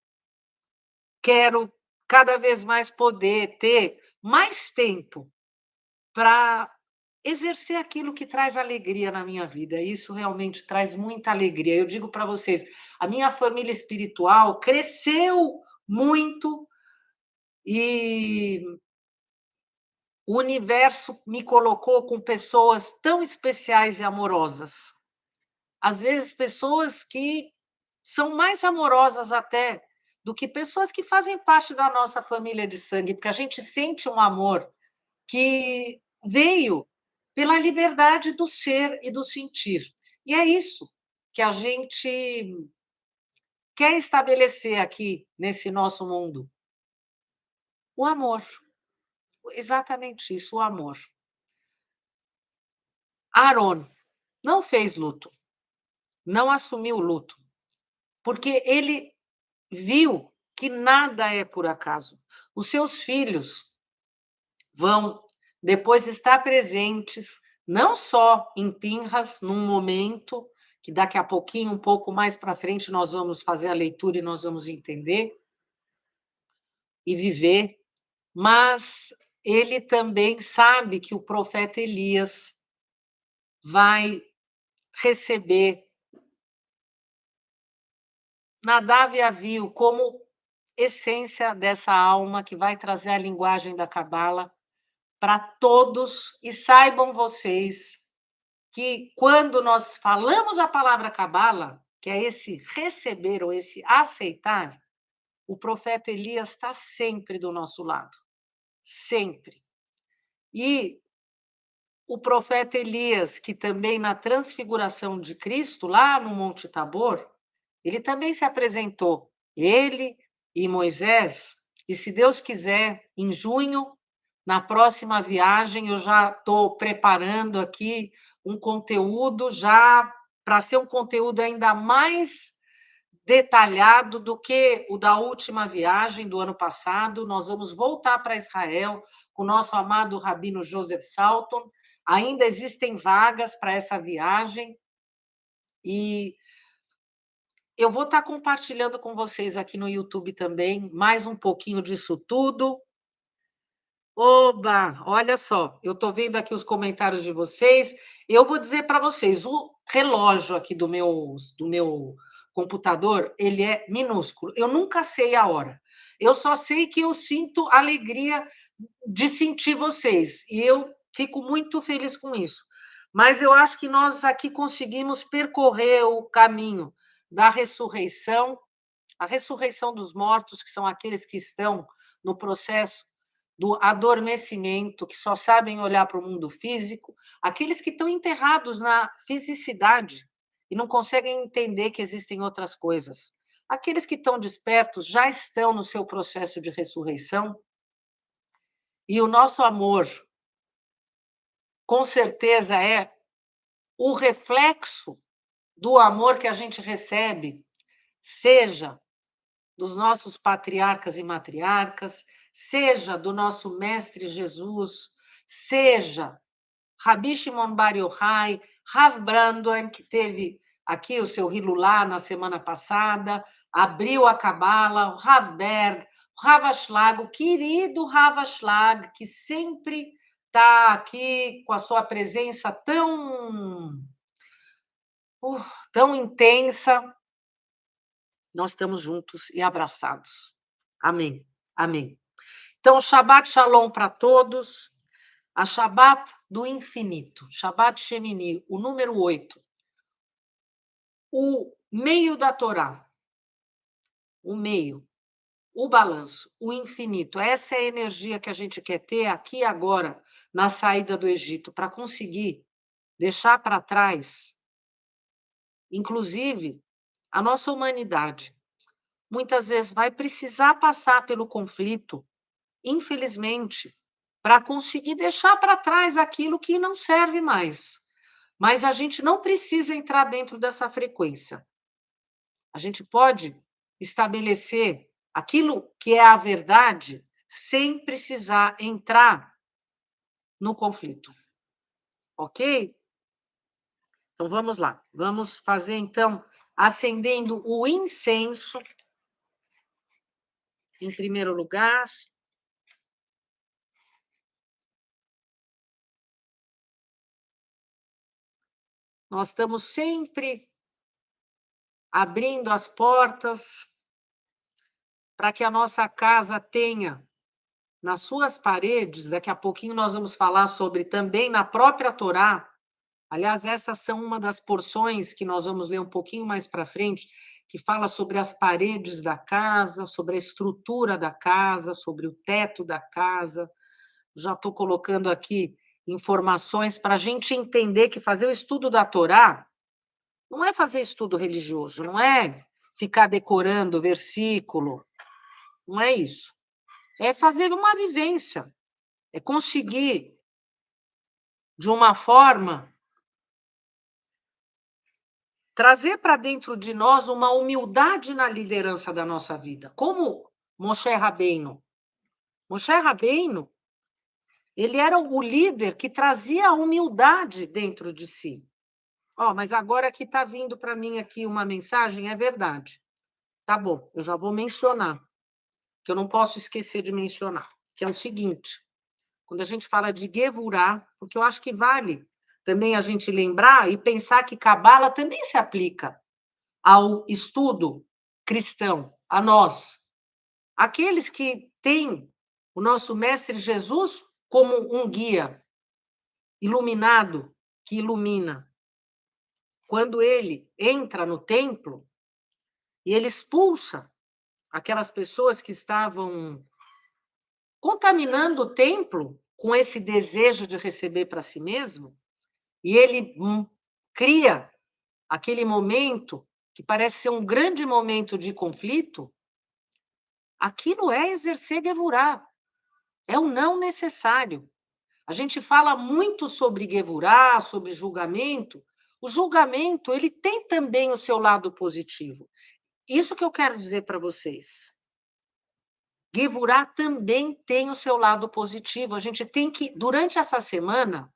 A: quero cada vez mais poder ter mais tempo para exercer aquilo que traz alegria na minha vida. Isso realmente traz muita alegria. Eu digo para vocês, a minha família espiritual cresceu muito e o universo me colocou com pessoas tão especiais e amorosas. Às vezes, pessoas que são mais amorosas até do que pessoas que fazem parte da nossa família de sangue, porque a gente sente um amor que veio pela liberdade do ser e do sentir. E é isso que a gente quer estabelecer aqui nesse nosso mundo. O amor. Exatamente isso, o amor. Aaron não fez luto, não assumiu o luto, porque ele viu que nada é por acaso. Os seus filhos vão depois estar presentes, não só em Pinhas, num momento que daqui a pouquinho, um pouco mais para frente, nós vamos fazer a leitura e nós vamos entender e viver, mas ele também sabe que o profeta Elias vai receber Nadav e Avihu como essência dessa alma que vai trazer a linguagem da Cabala para todos, e saibam vocês que quando nós falamos a palavra Cabala, que é esse receber ou esse aceitar, o profeta Elias está sempre do nosso lado, sempre. E o profeta Elias, que também na transfiguração de Cristo, lá no Monte Tabor, ele também se apresentou, ele e Moisés, e se Deus quiser, em junho, na próxima viagem, eu já estou preparando aqui um conteúdo já para ser um conteúdo ainda mais detalhado do que o da última viagem do ano passado. Nós vamos voltar para Israel com o nosso amado rabino Joseph Salton. Ainda existem vagas para essa viagem e eu vou estar compartilhando com vocês aqui no YouTube também mais um pouquinho disso tudo. Oba, olha só, eu estou vendo aqui os comentários de vocês. Eu vou dizer para vocês, o relógio aqui do meu computador, ele é minúsculo. Eu nunca sei a hora. Eu só sei que eu sinto alegria de sentir vocês, e eu fico muito feliz com isso. Mas eu acho que nós aqui conseguimos percorrer o caminho da ressurreição, a ressurreição dos mortos, que são aqueles que estão no processo do adormecimento, que só sabem olhar para o mundo físico, aqueles que estão enterrados na fisicidade e não conseguem entender que existem outras coisas. Aqueles que estão despertos já estão no seu processo de ressurreição, e o nosso amor, com certeza, é o reflexo do amor que a gente recebe, seja dos nossos patriarcas e matriarcas, seja do nosso mestre Jesus, seja Rabi Shimon Bar Yochai, Rav Brandon, que teve aqui o seu Hilulá na semana passada, abriu a Cabala, o Rav Berg, o Rav Ashlag, o querido Rav Ashlag, que sempre está aqui com a sua presença tão intensa. nós estamos juntos e abraçados. Amém. Amém. Então, Shabbat Shalom para todos. A Shabbat do infinito. Shabbat Shemini, o número 8. O meio da Torá. O meio. O balanço. O infinito. Essa é a energia que a gente quer ter aqui e agora, na saída do Egito, para conseguir deixar para trás, inclusive, a nossa humanidade. Muitas vezes vai precisar passar pelo conflito, infelizmente, para conseguir deixar para trás aquilo que não serve mais. Mas a gente não precisa entrar dentro dessa frequência. A gente pode estabelecer aquilo que é a verdade sem precisar entrar no conflito. Ok? Então, vamos lá. Vamos fazer, então, acendendo o incenso, em primeiro lugar. Nós estamos sempre abrindo as portas para que a nossa casa tenha nas suas paredes, daqui a pouquinho nós vamos falar sobre também na própria Torá. Aliás, essas são uma das porções que nós vamos ler um pouquinho mais para frente, que fala sobre as paredes da casa, sobre a estrutura da casa, sobre o teto da casa. Já estou colocando aqui informações para a gente entender que fazer o estudo da Torá não é fazer estudo religioso, não é ficar decorando versículo, não é isso. É fazer uma vivência, é conseguir, de uma forma, trazer para dentro de nós uma humildade na liderança da nossa vida. Como Moshe Rabbeinu. Moshe Rabbeinu, ele era o líder que trazia a humildade dentro de si. Mas agora que está vindo para mim aqui uma mensagem, é verdade. Tá bom, eu já vou mencionar, que eu não posso esquecer de mencionar, que é o seguinte, quando a gente fala de Gevurá, porque eu acho que vale também a gente lembrar e pensar que Cabala também se aplica ao estudo cristão, a nós, aqueles que têm o nosso Mestre Jesus como um guia iluminado, que ilumina. Quando ele entra no templo e ele expulsa aquelas pessoas que estavam contaminando o templo com esse desejo de receber para si mesmo, e ele cria aquele momento que parece ser um grande momento de conflito, aquilo é exercer Gevurá, é o não necessário. A gente fala muito sobre Gevurá, sobre julgamento. O julgamento, ele tem também o seu lado positivo. Isso que eu quero dizer para vocês. Gevurá também tem o seu lado positivo. A gente tem que, durante essa semana,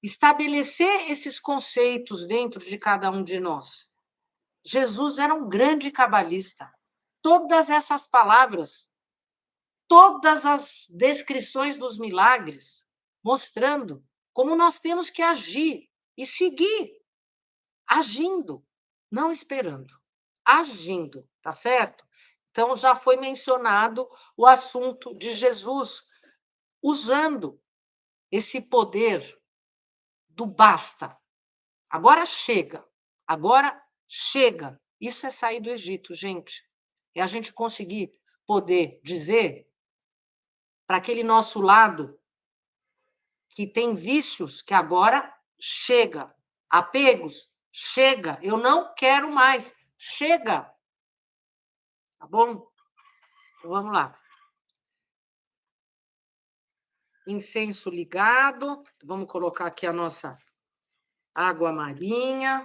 A: estabelecer esses conceitos dentro de cada um de nós. Jesus era um grande cabalista. Todas essas palavras, todas as descrições dos milagres, mostrando como nós temos que agir e seguir, agindo, não esperando, agindo, tá certo? Então, já foi mencionado o assunto de Jesus usando esse poder do basta. Agora chega, agora chega. Isso é sair do Egito, gente. É a gente conseguir poder dizer para aquele nosso lado que tem vícios que agora chega, apegos, chega, eu não quero mais, chega. Tá bom? Então, vamos lá. Incenso ligado, vamos colocar aqui a nossa água marinha.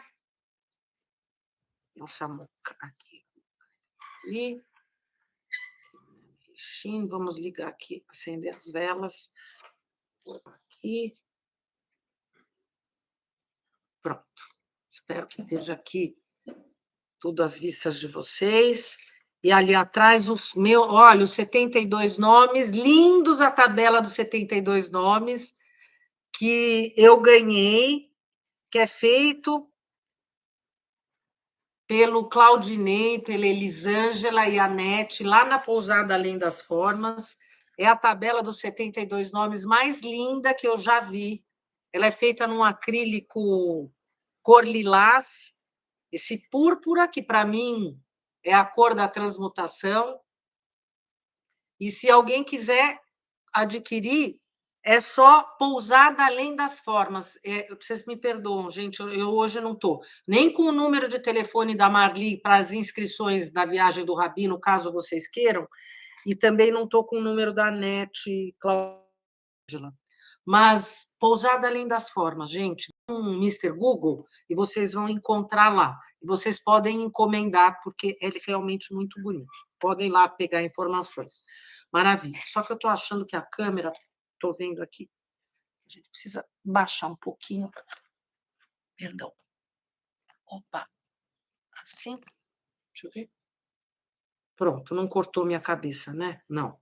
A: Nossa moca aqui. E vamos ligar aqui, acender as velas. Aqui. Pronto. Espero que esteja aqui tudo às vistas de vocês. E ali atrás, olha, os 72 nomes, lindos a tabela dos 72 nomes, que eu ganhei, que é feito pelo Claudinei, pela Elisângela e a Nete, lá na Pousada Além das Formas. É a tabela dos 72 nomes mais linda que eu já vi. Ela é feita num acrílico cor lilás, esse púrpura, que para mim é a cor da transmutação. E se alguém quiser adquirir, é só Pousada Além das Formas. Vocês me perdoam, gente, eu hoje não estou nem com o número de telefone da Marli para as inscrições da viagem do Rabino, caso vocês queiram, e também não estou com o número da NET, Cláudia. Mas Pousada Além das Formas, gente, um Mr. Google, e vocês vão encontrar lá. E vocês podem encomendar, porque é realmente muito bonito. Podem lá pegar informações. Maravilha. Só que eu estou achando que a câmera, estou vendo aqui, a gente precisa baixar um pouquinho. Perdão. Opa. Assim? Deixa eu ver. Pronto, não cortou minha cabeça, né? Não.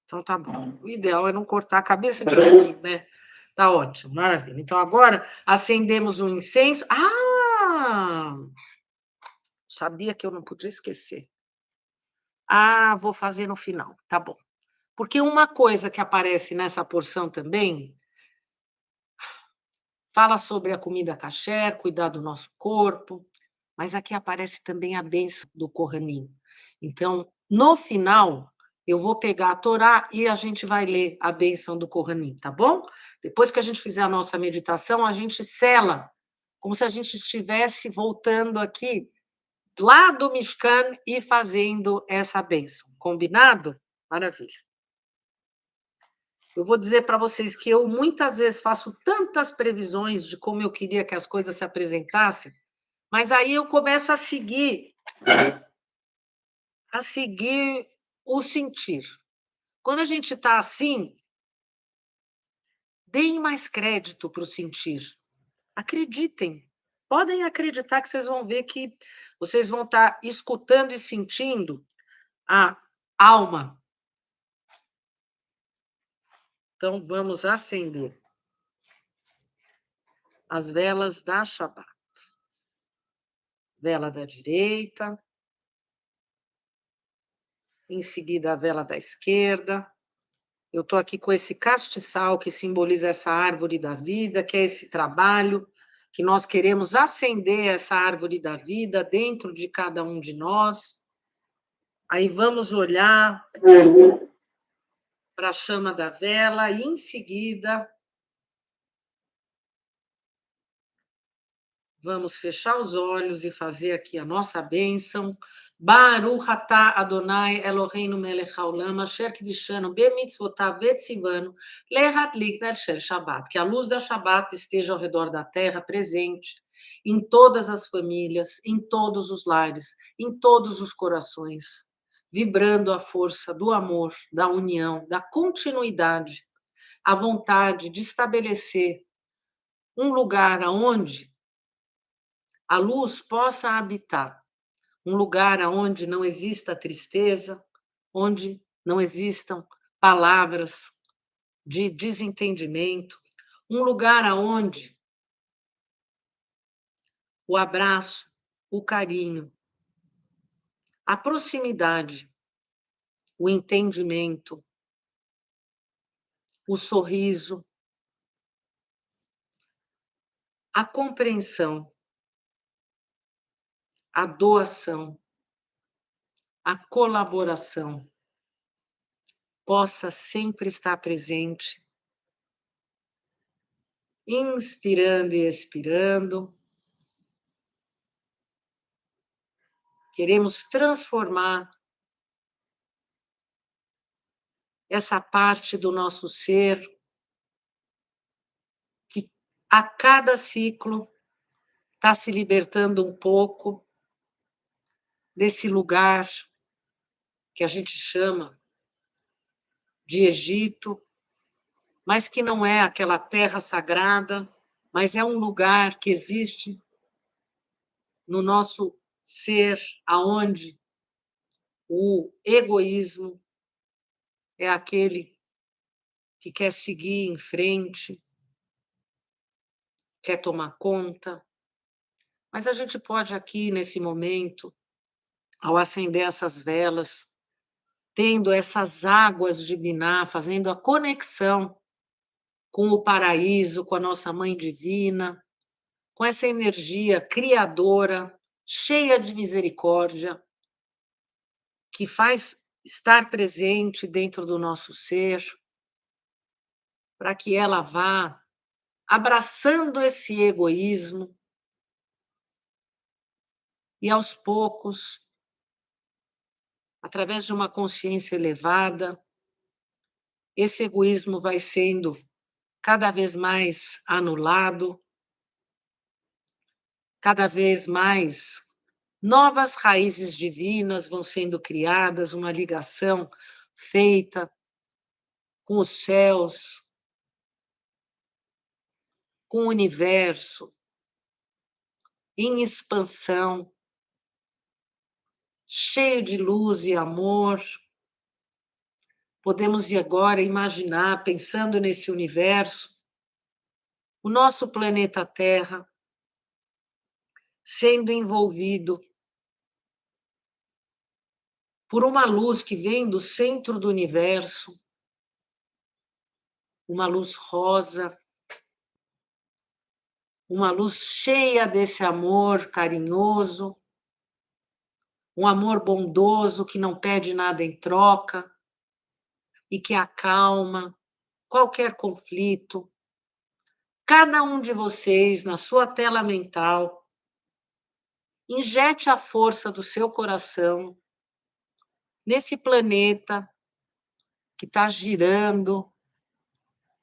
A: Então tá bom. O ideal é não cortar a cabeça de ninguém, né? Tá ótimo, maravilha. Então agora acendemos um incenso. Ah! Sabia que eu não podia esquecer. Ah, vou fazer no final, tá bom. Porque uma coisa que aparece nessa porção também fala sobre a comida kasher, cuidar do nosso corpo, mas aqui aparece também a bênção do Kohanim. Então, no final, eu vou pegar a Torá e a gente vai ler a bênção do Kohanim, tá bom? Depois que a gente fizer a nossa meditação, a gente sela, como se a gente estivesse voltando aqui, lá do Mishkan, e fazendo essa bênção. Combinado? Maravilha. Eu vou dizer para vocês que eu muitas vezes faço tantas previsões de como eu queria que as coisas se apresentassem, mas aí eu começo a seguir o sentir. Quando a gente está assim, deem mais crédito para o sentir. Acreditem. Podem acreditar que vocês vão ver que vocês vão estar escutando e sentindo a alma. Então, vamos acender as velas da Shabbat. Vela da direita, em seguida a vela da esquerda. Eu estou aqui com esse castiçal que simboliza essa árvore da vida, que é esse trabalho que nós queremos acender essa árvore da vida dentro de cada um de nós. Aí vamos olhar para a chama da vela e, em seguida, vamos fechar os olhos e fazer aqui a nossa bênção. Baruch atah Adonai Eloheinu melech haolam asher kiddushanu bemitzvotav vetzivanu lehatlik ner shel Shabbat. Que a luz da Shabbat esteja ao redor da terra, presente em todas as famílias, em todos os lares, em todos os corações, vibrando a força do amor, da união, da continuidade, a vontade de estabelecer um lugar aonde a luz possa habitar, um lugar onde não exista tristeza, onde não existam palavras de desentendimento, um lugar onde o abraço, o carinho, a proximidade, o entendimento, o sorriso, a compreensão, a doação, a colaboração possa sempre estar presente, inspirando e expirando. Queremos transformar essa parte do nosso ser que a cada ciclo está se libertando um pouco desse lugar que a gente chama de Egito, mas que não é aquela terra sagrada, mas é um lugar que existe no nosso ser, aonde o egoísmo é aquele que quer seguir em frente, quer tomar conta, Mas a gente pode aqui, nesse momento, ao acender essas velas, tendo essas águas de Biná, fazendo a conexão com o paraíso, com a nossa Mãe Divina, com essa energia criadora, cheia de misericórdia, que faz estar presente dentro do nosso ser, para que ela vá abraçando esse egoísmo e, aos poucos, através de uma consciência elevada, esse egoísmo vai sendo cada vez mais anulado, cada vez mais novas raízes divinas vão sendo criadas, uma ligação feita com os céus, com o universo, em expansão, cheio de luz e amor. Podemos agora imaginar, pensando nesse universo, o nosso planeta Terra sendo envolvido por uma luz que vem do centro do universo, uma luz rosa, uma luz cheia desse amor carinhoso, um amor bondoso que não pede nada em troca e que acalma qualquer conflito. Cada um de vocês, na sua tela mental, injete a força do seu coração nesse planeta que está girando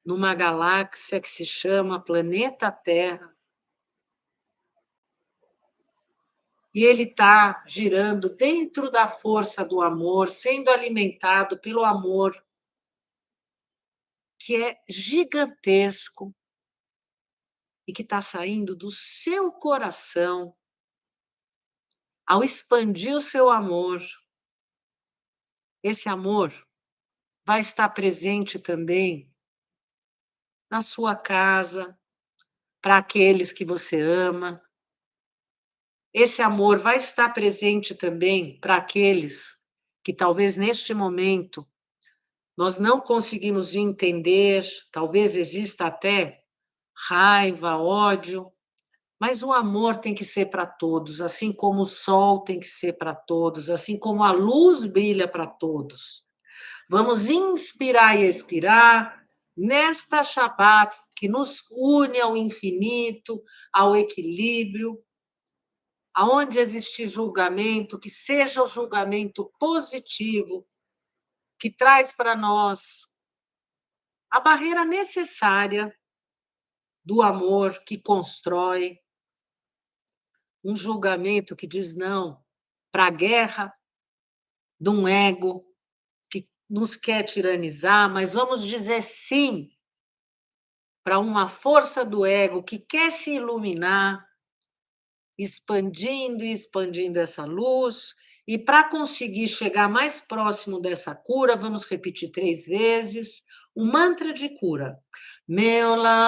A: numa galáxia que se chama Planeta Terra. E ele está girando dentro da força do amor, sendo alimentado pelo amor, que é gigantesco e que está saindo do seu coração. Ao expandir o seu amor, esse amor vai estar presente também na sua casa, para aqueles que você ama. Esse amor vai estar presente também para aqueles que talvez neste momento nós não conseguimos entender, talvez exista até raiva, ódio, mas o amor tem que ser para todos, assim como o sol tem que ser para todos, assim como a luz brilha para todos. Vamos inspirar e expirar nesta Shabbat que nos une ao infinito, ao equilíbrio. Aonde existir julgamento, que seja o julgamento positivo, que traz para nós a barreira necessária do amor que constrói, um julgamento que diz não para a guerra de um ego que nos quer tiranizar, mas vamos dizer sim para uma força do ego que quer se iluminar, expandindo e expandindo essa luz. E para conseguir chegar mais próximo dessa cura, vamos repetir 3 vezes o mantra de cura. Meolahamuhu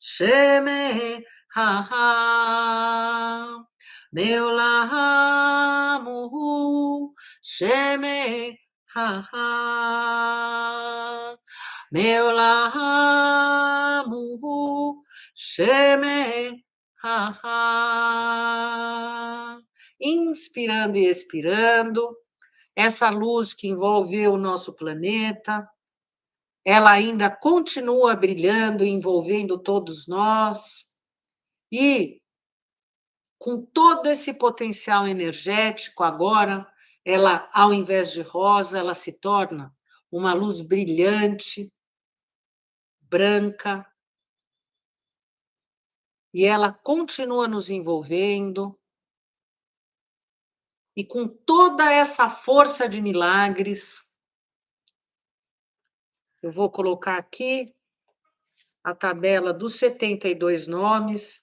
A: Sheme Haha. Meolahamuhu Sheme Haha. Meolahamuhu Sheme Haha. Inspirando e expirando, essa luz que envolveu o nosso planeta, ela ainda continua brilhando, envolvendo todos nós, e com todo esse potencial energético agora, ela, ao invés de rosa, ela se torna uma luz brilhante, branca, e ela continua nos envolvendo, e com toda essa força de milagres, eu vou colocar aqui a tabela dos 72 nomes,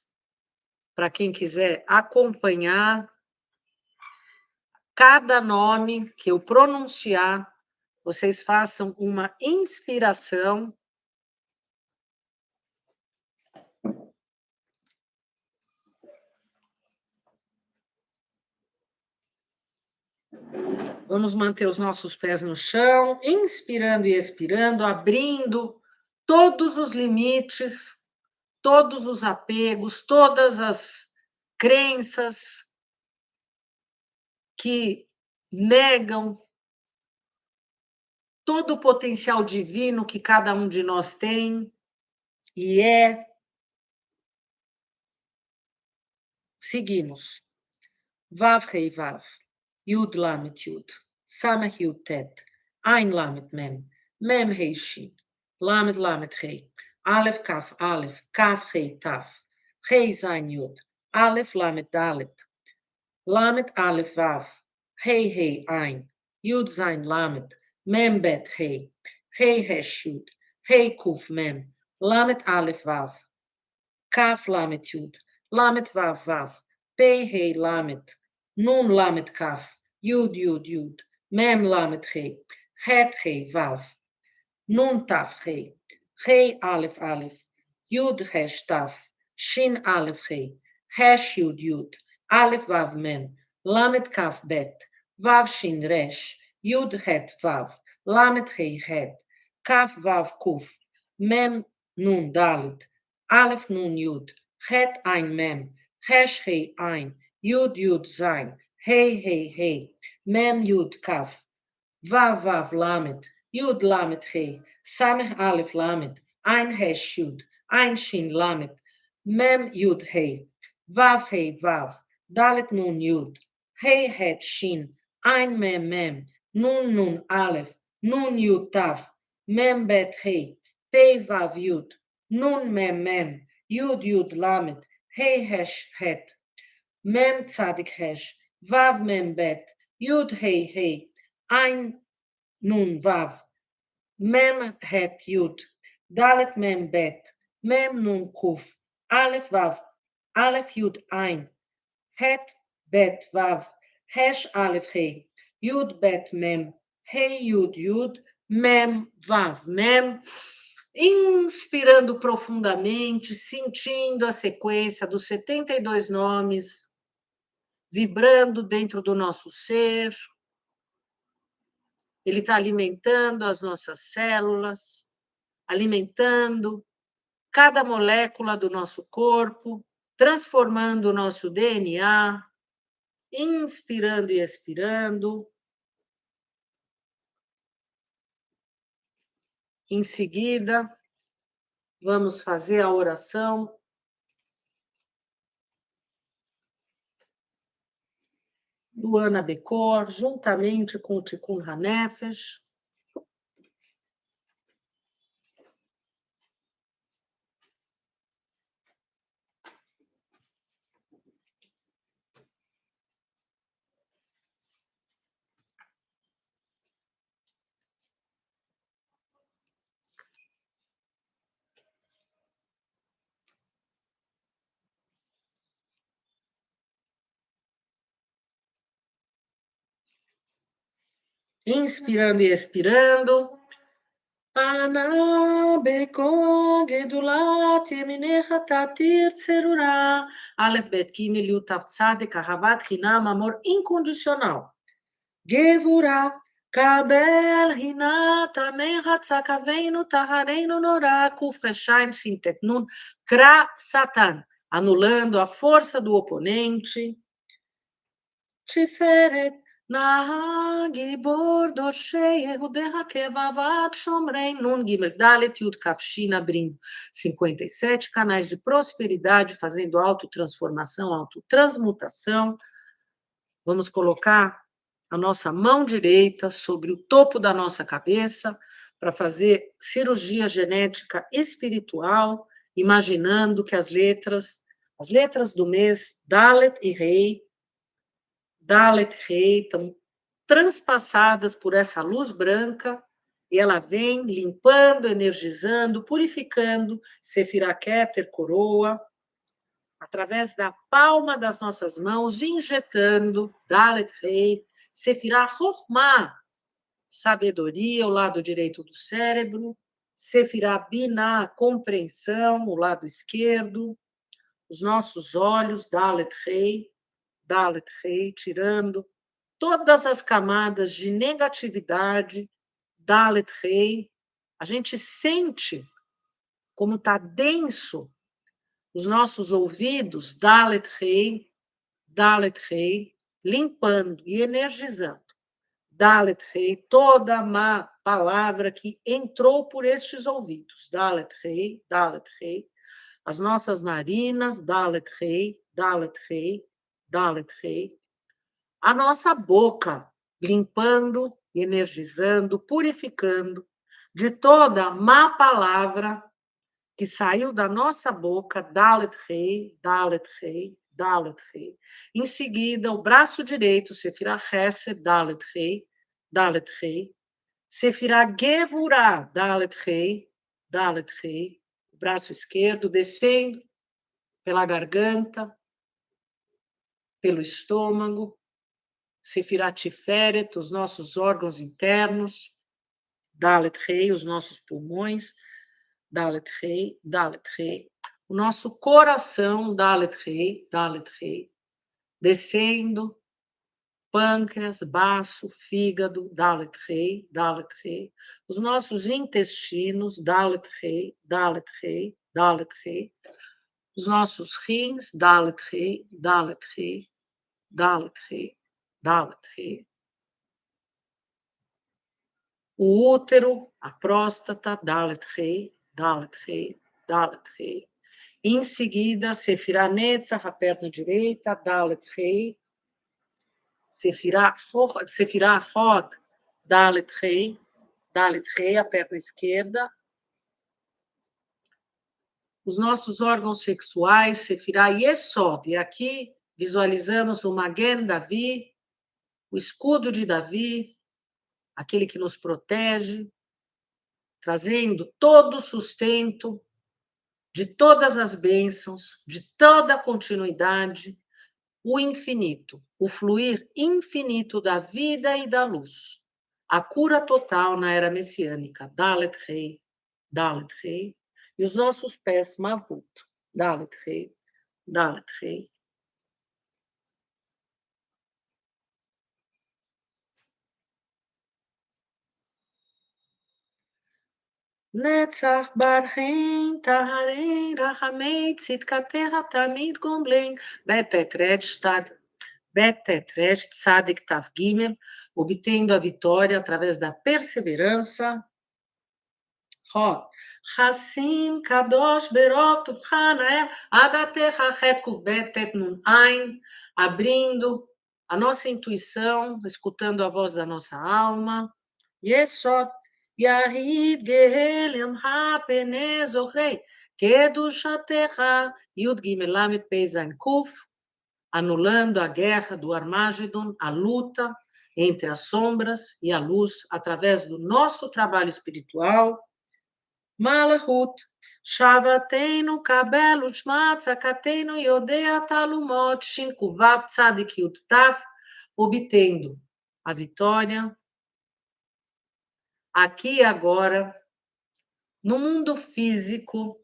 A: para quem quiser acompanhar. Cada nome que eu pronunciar, vocês façam uma inspiração Vamos manter os nossos pés no chão, inspirando e expirando, abrindo todos os limites, todos os apegos, todas as crenças que negam todo o potencial divino que cada um de nós tem e é. Seguimos. Vav, Rei, Vav. Yud, Lamet, Yud. Samech, Yud, Tet. Ein, Lamet, Mem. Mem, Rei, Shin. Lamet, Lamet, Rei. Aleph, Kaf, Aleph. Kaf, Rei, Taf. Rei, Zain, Yud. Aleph, Lamet, Dalet. Lamet, Aleph, Vav. Rei, Rei, Ein. Yud, Zain, Lamet. Mem, Bet, Rei. Rei, Resh, Yud. Rei, Kuf, Mem. Lamet, Aleph, Vav. Kaf, Lamet, Yud. Lamet, Vav, Vav. Pei, Rei, Lamet. Nun, Lamet, Kaf. Yud, Yud, Yud. Mem, Lamet, Rei. Het, Rei, Vav. Nun, Taf, Rei. Rei, Aleph, Aleph. Yud, Resh, Taf. Shin, Aleph, Rei. Resh, Yud, Yud. Aleph, Vav, Mem. Lamet, Kaf, Bet. Vav, Shin, Resh. Yud, Het, Vav. Lamet, Rei, Het. Kaf, Vav, Kuf. Mem, Nun, Dalet. Aleph, Nun, Yud. Het, Ein, Mem. Resh, Rei, Ein. Yud, Yud, Zain. Rei, Rei, Rei. Mem, Yud, Kaf. Vav, Vav, Lamet. Yud, Lamet, Rei. Samech, Aleph, Lamet. Ein, Resh, Yud. Ein, Shin, Lamet. Mem, Yud, Rei. Vav, Rei, Vav. Dalet, Nun, Yud. Rei, Het, Shin. Ein, Mem, Mem. Nun, Nun, Aleph. Nun, Yud, Taf. Mem, Bet, Rei. Pei, Vav, Yud. Nun, Mem, Mem. Yud, Yud, Lamet. Rei, Resh, Het. Mem, Tzadik, Resh. Vav, Mem, Bet. Yud, Rei, Rei. Ein, Nun, Vav. Mem, Het, Yud. Dalet, Mem, Bet. Mem, Nun, Kuf. Aleph, Vav. Aleph, Yud, Ein. Het, Bet, Vav. Resh, Aleph, Rei. Yud, Bet, Mem. Rei, Yud, Yud. Mem, Vav, Mem. Inspirando profundamente, sentindo a sequência dos 72 nomes, vibrando dentro do nosso ser. Ele está alimentando as nossas células, alimentando cada molécula do nosso corpo, transformando o nosso DNA, inspirando e expirando. Em seguida, vamos fazer a oração do Ana Becor, juntamente com o Tikkun HaNefesh. Inspirando e expirando. Ana Becor, Gedulat, Yeminecha, Tatir, Tserura. Aleph, Bet, Gimel, Yud, Tav, Tzadek, Ahavat, Hinam, amor incondicional. Gevurah, Kabel, Hinat, Amecha, Tzakaveinu, Tahareinu, Norá, Kuf, Reshaim, Sintet, Nun, Kra, Satan, anulando a força do oponente. Tiferet, Nahagi, Bordo, Shei, Rudeha, Kevavat, Shomrei, Nun, Gimel, Dalet, Yud, Kafshin, abrindo 57 canais de prosperidade, fazendo autotransformação, autotransmutação. Vamos colocar a nossa mão direita sobre o topo da nossa cabeça para fazer cirurgia genética espiritual, imaginando que as letras do mês Dalet e Rei, estão transpassadas por essa luz branca e ela vem limpando, energizando, purificando Sefirah Keter, coroa, através da palma das nossas mãos, injetando Dalet Rei, Sefirah Chokhmah, sabedoria, o lado direito do cérebro, Sefirah Binah, compreensão, o lado esquerdo, os nossos olhos, Dalet Rei, tirando todas as camadas de negatividade, Dalet Rei. A gente sente como está denso os nossos ouvidos, Dalet Rei, limpando e energizando. Dalet Rei, toda má palavra que entrou por estes ouvidos. Dalet Rei, as nossas narinas, Dalet Rei, a nossa boca, limpando, energizando, purificando de toda má palavra que saiu da nossa boca, Dalet Rei. Em seguida, o braço direito, Sefirah Chesed, Dalet Rei. Sefirah Gevurah, Dalet Rei. O braço esquerdo descendo pela garganta, pelo estômago, Sefirah Tiferet, os nossos órgãos internos, Dalet Rei, os nossos pulmões, Dalet Rei, o nosso coração, Dalet Rei, descendo, pâncreas, baço, fígado, Dalet Rei, os nossos intestinos, Dalet Rei, os nossos rins, Dalet Rei, o útero, a próstata, Dalet Rei. Em seguida, Sefirah Netzach, a perna direita, Dalet Rei. Sefirah Hod, Dalet Rei, a perna esquerda. Os nossos órgãos sexuais, Sefirah Yesod, e aqui visualizamos o Magen Davi, o escudo de Davi, aquele que nos protege, trazendo todo o sustento de todas as bênçãos, de toda a continuidade, o infinito, o fluir infinito da vida e da luz, a cura total na era messiânica, Dalet Rei, e os nossos pés, Malhut, Dalet Rei. Netzach barhen taharei rachamei tzidkatecha tamid gomblen betetret tzadik tav gimel, obtendo a vitória através da perseverança. Hassim kadosh berov tuvcha nael adatecha chet kuv betet nun ain, abrindo a nossa intuição, escutando a voz da nossa alma. Yesod Yahid Gehelem HaPene Zochrei Kedushatecha Yud Gimel Lamed Peizain Kuf, anulando a guerra do Armagedon, a luta entre as sombras e a luz, através do nosso trabalho espiritual. Malachut, Shavateinu Kabel Ushmat Zakateinu Yodea Talumot Shinkuvav Tzadik Yud Tav, obtendo a vitória aqui e agora, no mundo físico,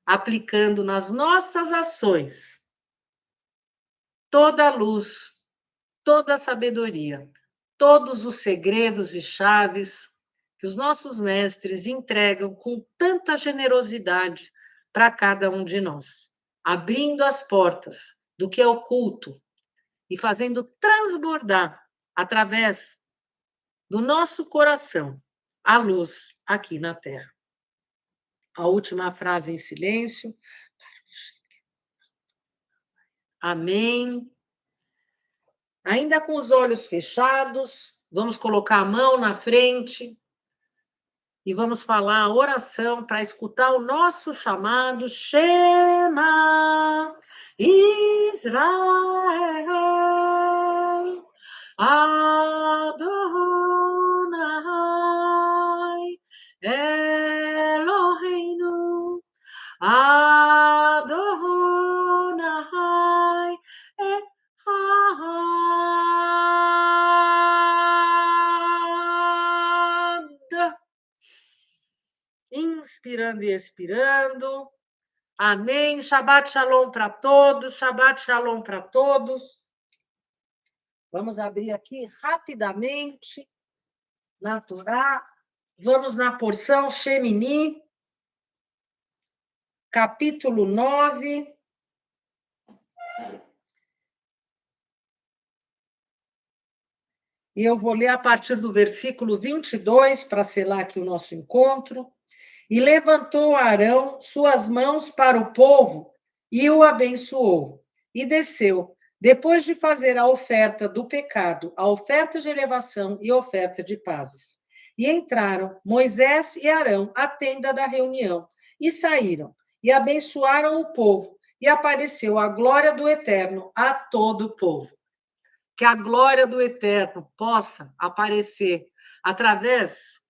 A: aplicando nas nossas ações toda a luz, toda a sabedoria, todos os segredos e chaves que os nossos mestres entregam com tanta generosidade para cada um de nós, abrindo as portas do que é oculto e fazendo transbordar através do nosso coração a luz aqui na Terra. A última frase em silêncio. Amém. Ainda com os olhos fechados, vamos colocar a mão na frente e vamos falar a oração para escutar o nosso chamado Shema Israel Adonai Eloheinu Adonai Echad. Inspirando e expirando. Amém. Shabbat shalom para todos. Shabbat shalom para todos. Vamos abrir aqui rapidamente, na Torá. Vamos na porção Shemini, capítulo 9. E eu vou ler a partir do versículo 22, para selar aqui o nosso encontro. E levantou Arão suas mãos para o povo e o abençoou. E desceu, depois de fazer a oferta do pecado, a oferta de elevação e a oferta de pazes. E entraram Moisés e Arão à tenda da reunião, e saíram, e abençoaram o povo, e apareceu a glória do Eterno a todo o povo. Que a glória do Eterno possa aparecer através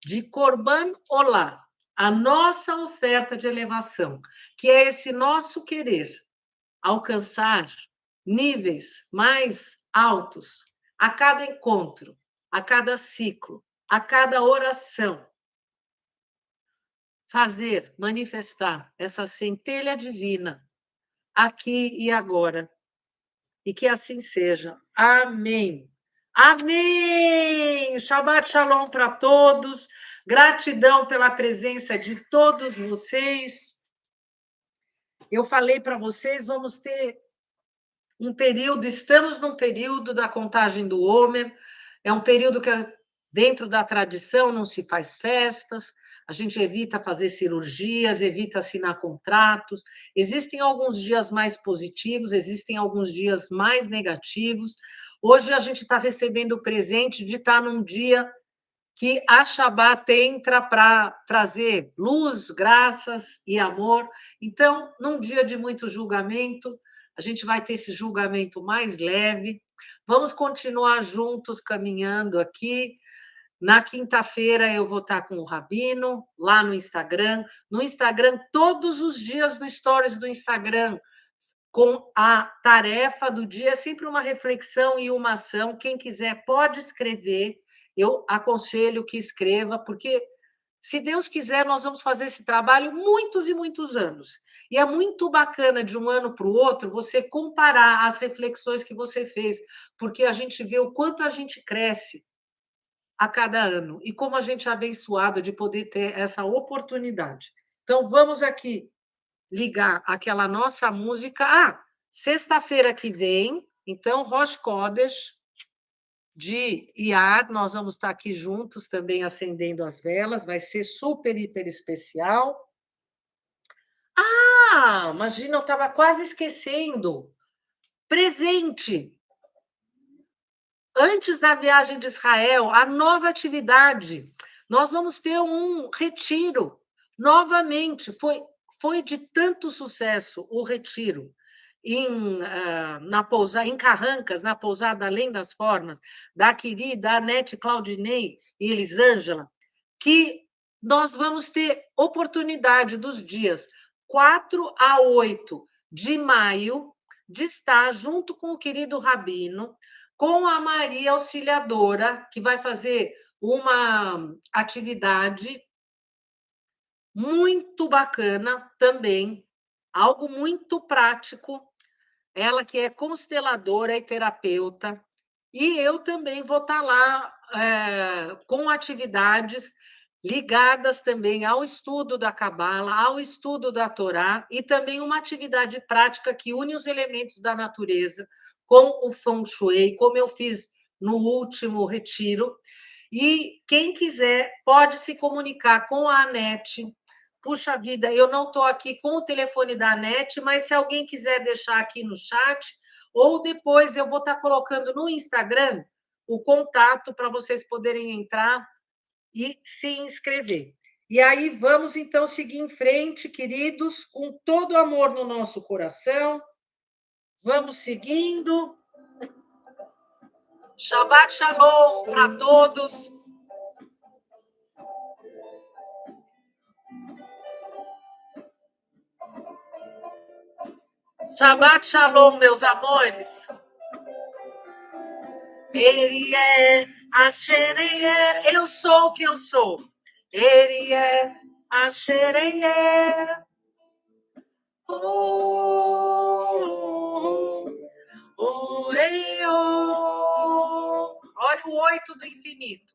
A: de Corban Olá, a nossa oferta de elevação, que é esse nosso querer alcançar níveis mais altos a cada encontro, a cada ciclo, a cada oração. Fazer, manifestar essa centelha divina aqui e agora. E que assim seja. Amém. Amém! Shabbat Shalom para todos. Gratidão pela presença de todos vocês. Eu falei para vocês, vamos ter um período, estamos num período da contagem do Homer, é um período que, dentro da tradição, não se faz festas, a gente evita fazer cirurgias, evita assinar contratos. Existem alguns dias mais positivos, existem alguns dias mais negativos. Hoje a gente está recebendo o presente de estar num dia que a Shabbat entra para trazer luz, graças e amor. Então, num dia de muito julgamento, a gente vai ter esse julgamento mais leve. Vamos continuar juntos caminhando aqui. Na quinta-feira eu vou estar com o Rabino, lá no Instagram. No Instagram, todos os dias no Stories do Instagram, com a tarefa do dia, é sempre uma reflexão e uma ação. Quem quiser pode escrever. Eu aconselho que escreva, porque, se Deus quiser, nós vamos fazer esse trabalho muitos e muitos anos. E é muito bacana, de um ano para o outro, você comparar as reflexões que você fez, porque a gente vê o quanto a gente cresce a cada ano e como a gente é abençoado de poder ter essa oportunidade. Então, vamos aqui ligar aquela nossa música. Sexta-feira que vem, então, Rosh Chodesh, de Iyar, nós vamos estar aqui juntos também acendendo as velas, vai ser super, hiper especial. Imagina, eu estava quase esquecendo. Presente. Antes da viagem de Israel, a nova atividade. Nós vamos ter um retiro. Novamente, foi de tanto sucesso o retiro em Carrancas, na pousada Além das Formas, da querida Anete Claudinei e Elisângela, que nós vamos ter oportunidade dos dias 4 a 8 de maio de estar junto com o querido Rabino, com a Maria Auxiliadora, que vai fazer uma atividade muito bacana também, algo muito prático. Ela que é consteladora e terapeuta, e eu também vou estar lá com atividades ligadas também ao estudo da Cabala, ao estudo da Torá, e também uma atividade prática que une os elementos da natureza com o Feng Shui, como eu fiz no último retiro. E quem quiser pode se comunicar com a Anete. Puxa vida, eu não estou aqui com o telefone da Anete, mas se alguém quiser deixar aqui no chat, ou depois eu vou estar colocando no Instagram o contato para vocês poderem entrar e se inscrever. E aí vamos então seguir em frente, queridos, com todo amor no nosso coração. Vamos seguindo. Shabbat Shalom para todos. Shabbat Shalom, meus amores. Ele é Asher é, eu sou o que eu sou. Ele é Asher é. Oh, oh, oh, oh, oh. 8 do infinito.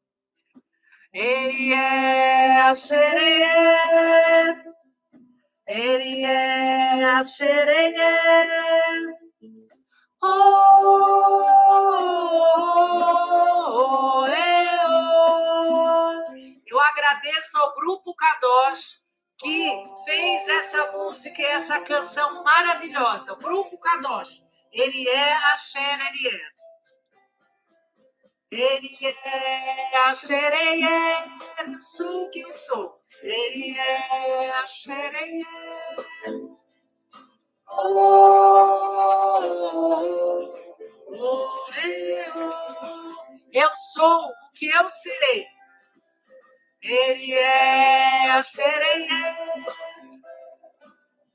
A: Ele é a sereia, ele é a sereia. Oh, oh, oh, oh. Eu agradeço ao Grupo Kadosh que fez essa música e essa canção maravilhosa. O Grupo Kadosh, ele é Asher Eliel. Ele é a sereia, eu sou quem eu sou. Ele é a sereia. Oh, oh, oh, oh. Eu sou o que eu serei. Ele é a sereia.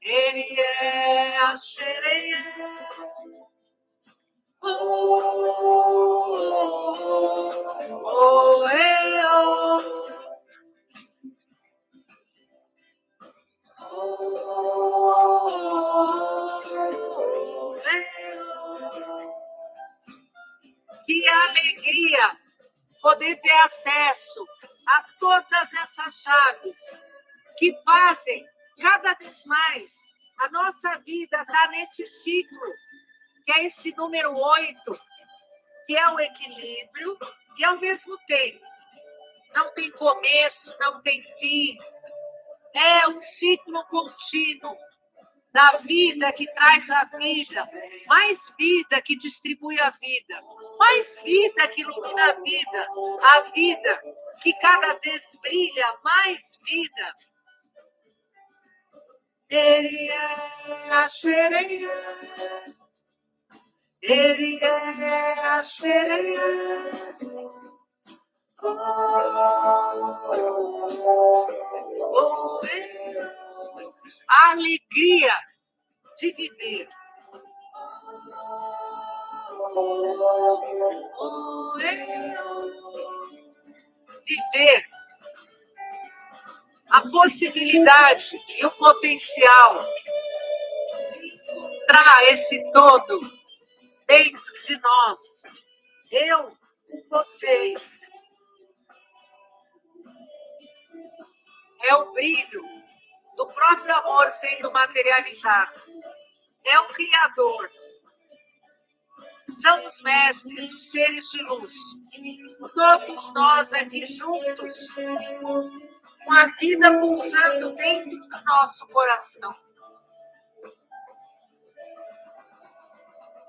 A: Ele é a sereia. Oh, oh, oh, oh. Que alegria poder ter acesso a todas essas chaves que fazem cada vez mais a nossa vida estar nesse ciclo, que é esse número 8, que é o equilíbrio, e ao mesmo tempo não tem começo, não tem fim, é um ciclo contínuo da vida que traz a vida, mais vida que distribui a vida, mais vida que ilumina a vida que cada vez brilha, mais vida. Ele é a sereia, ele é a sereia. Oh, oh, oh, oh. A alegria de viver. Viver a possibilidade e o potencial de encontrar esse todo dentro de nós. Eu com vocês. É o brilho do próprio amor sendo materializado. É o Criador. São os mestres, os seres de luz. Todos nós aqui juntos, com a vida pulsando dentro do nosso coração.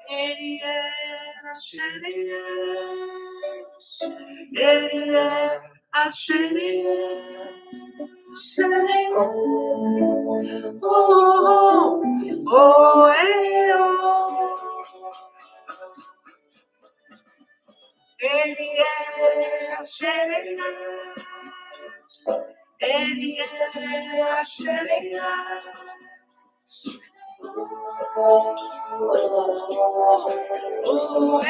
A: Ele é a sereia, ele é a sereia, sereia. Oh, oh, oh, oh, ele é a sereia, ele é a sereia. Oh, oh,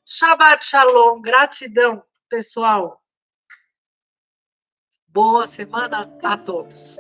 A: Shabbat Shalom, gratidão, pessoal. Boa semana a todos.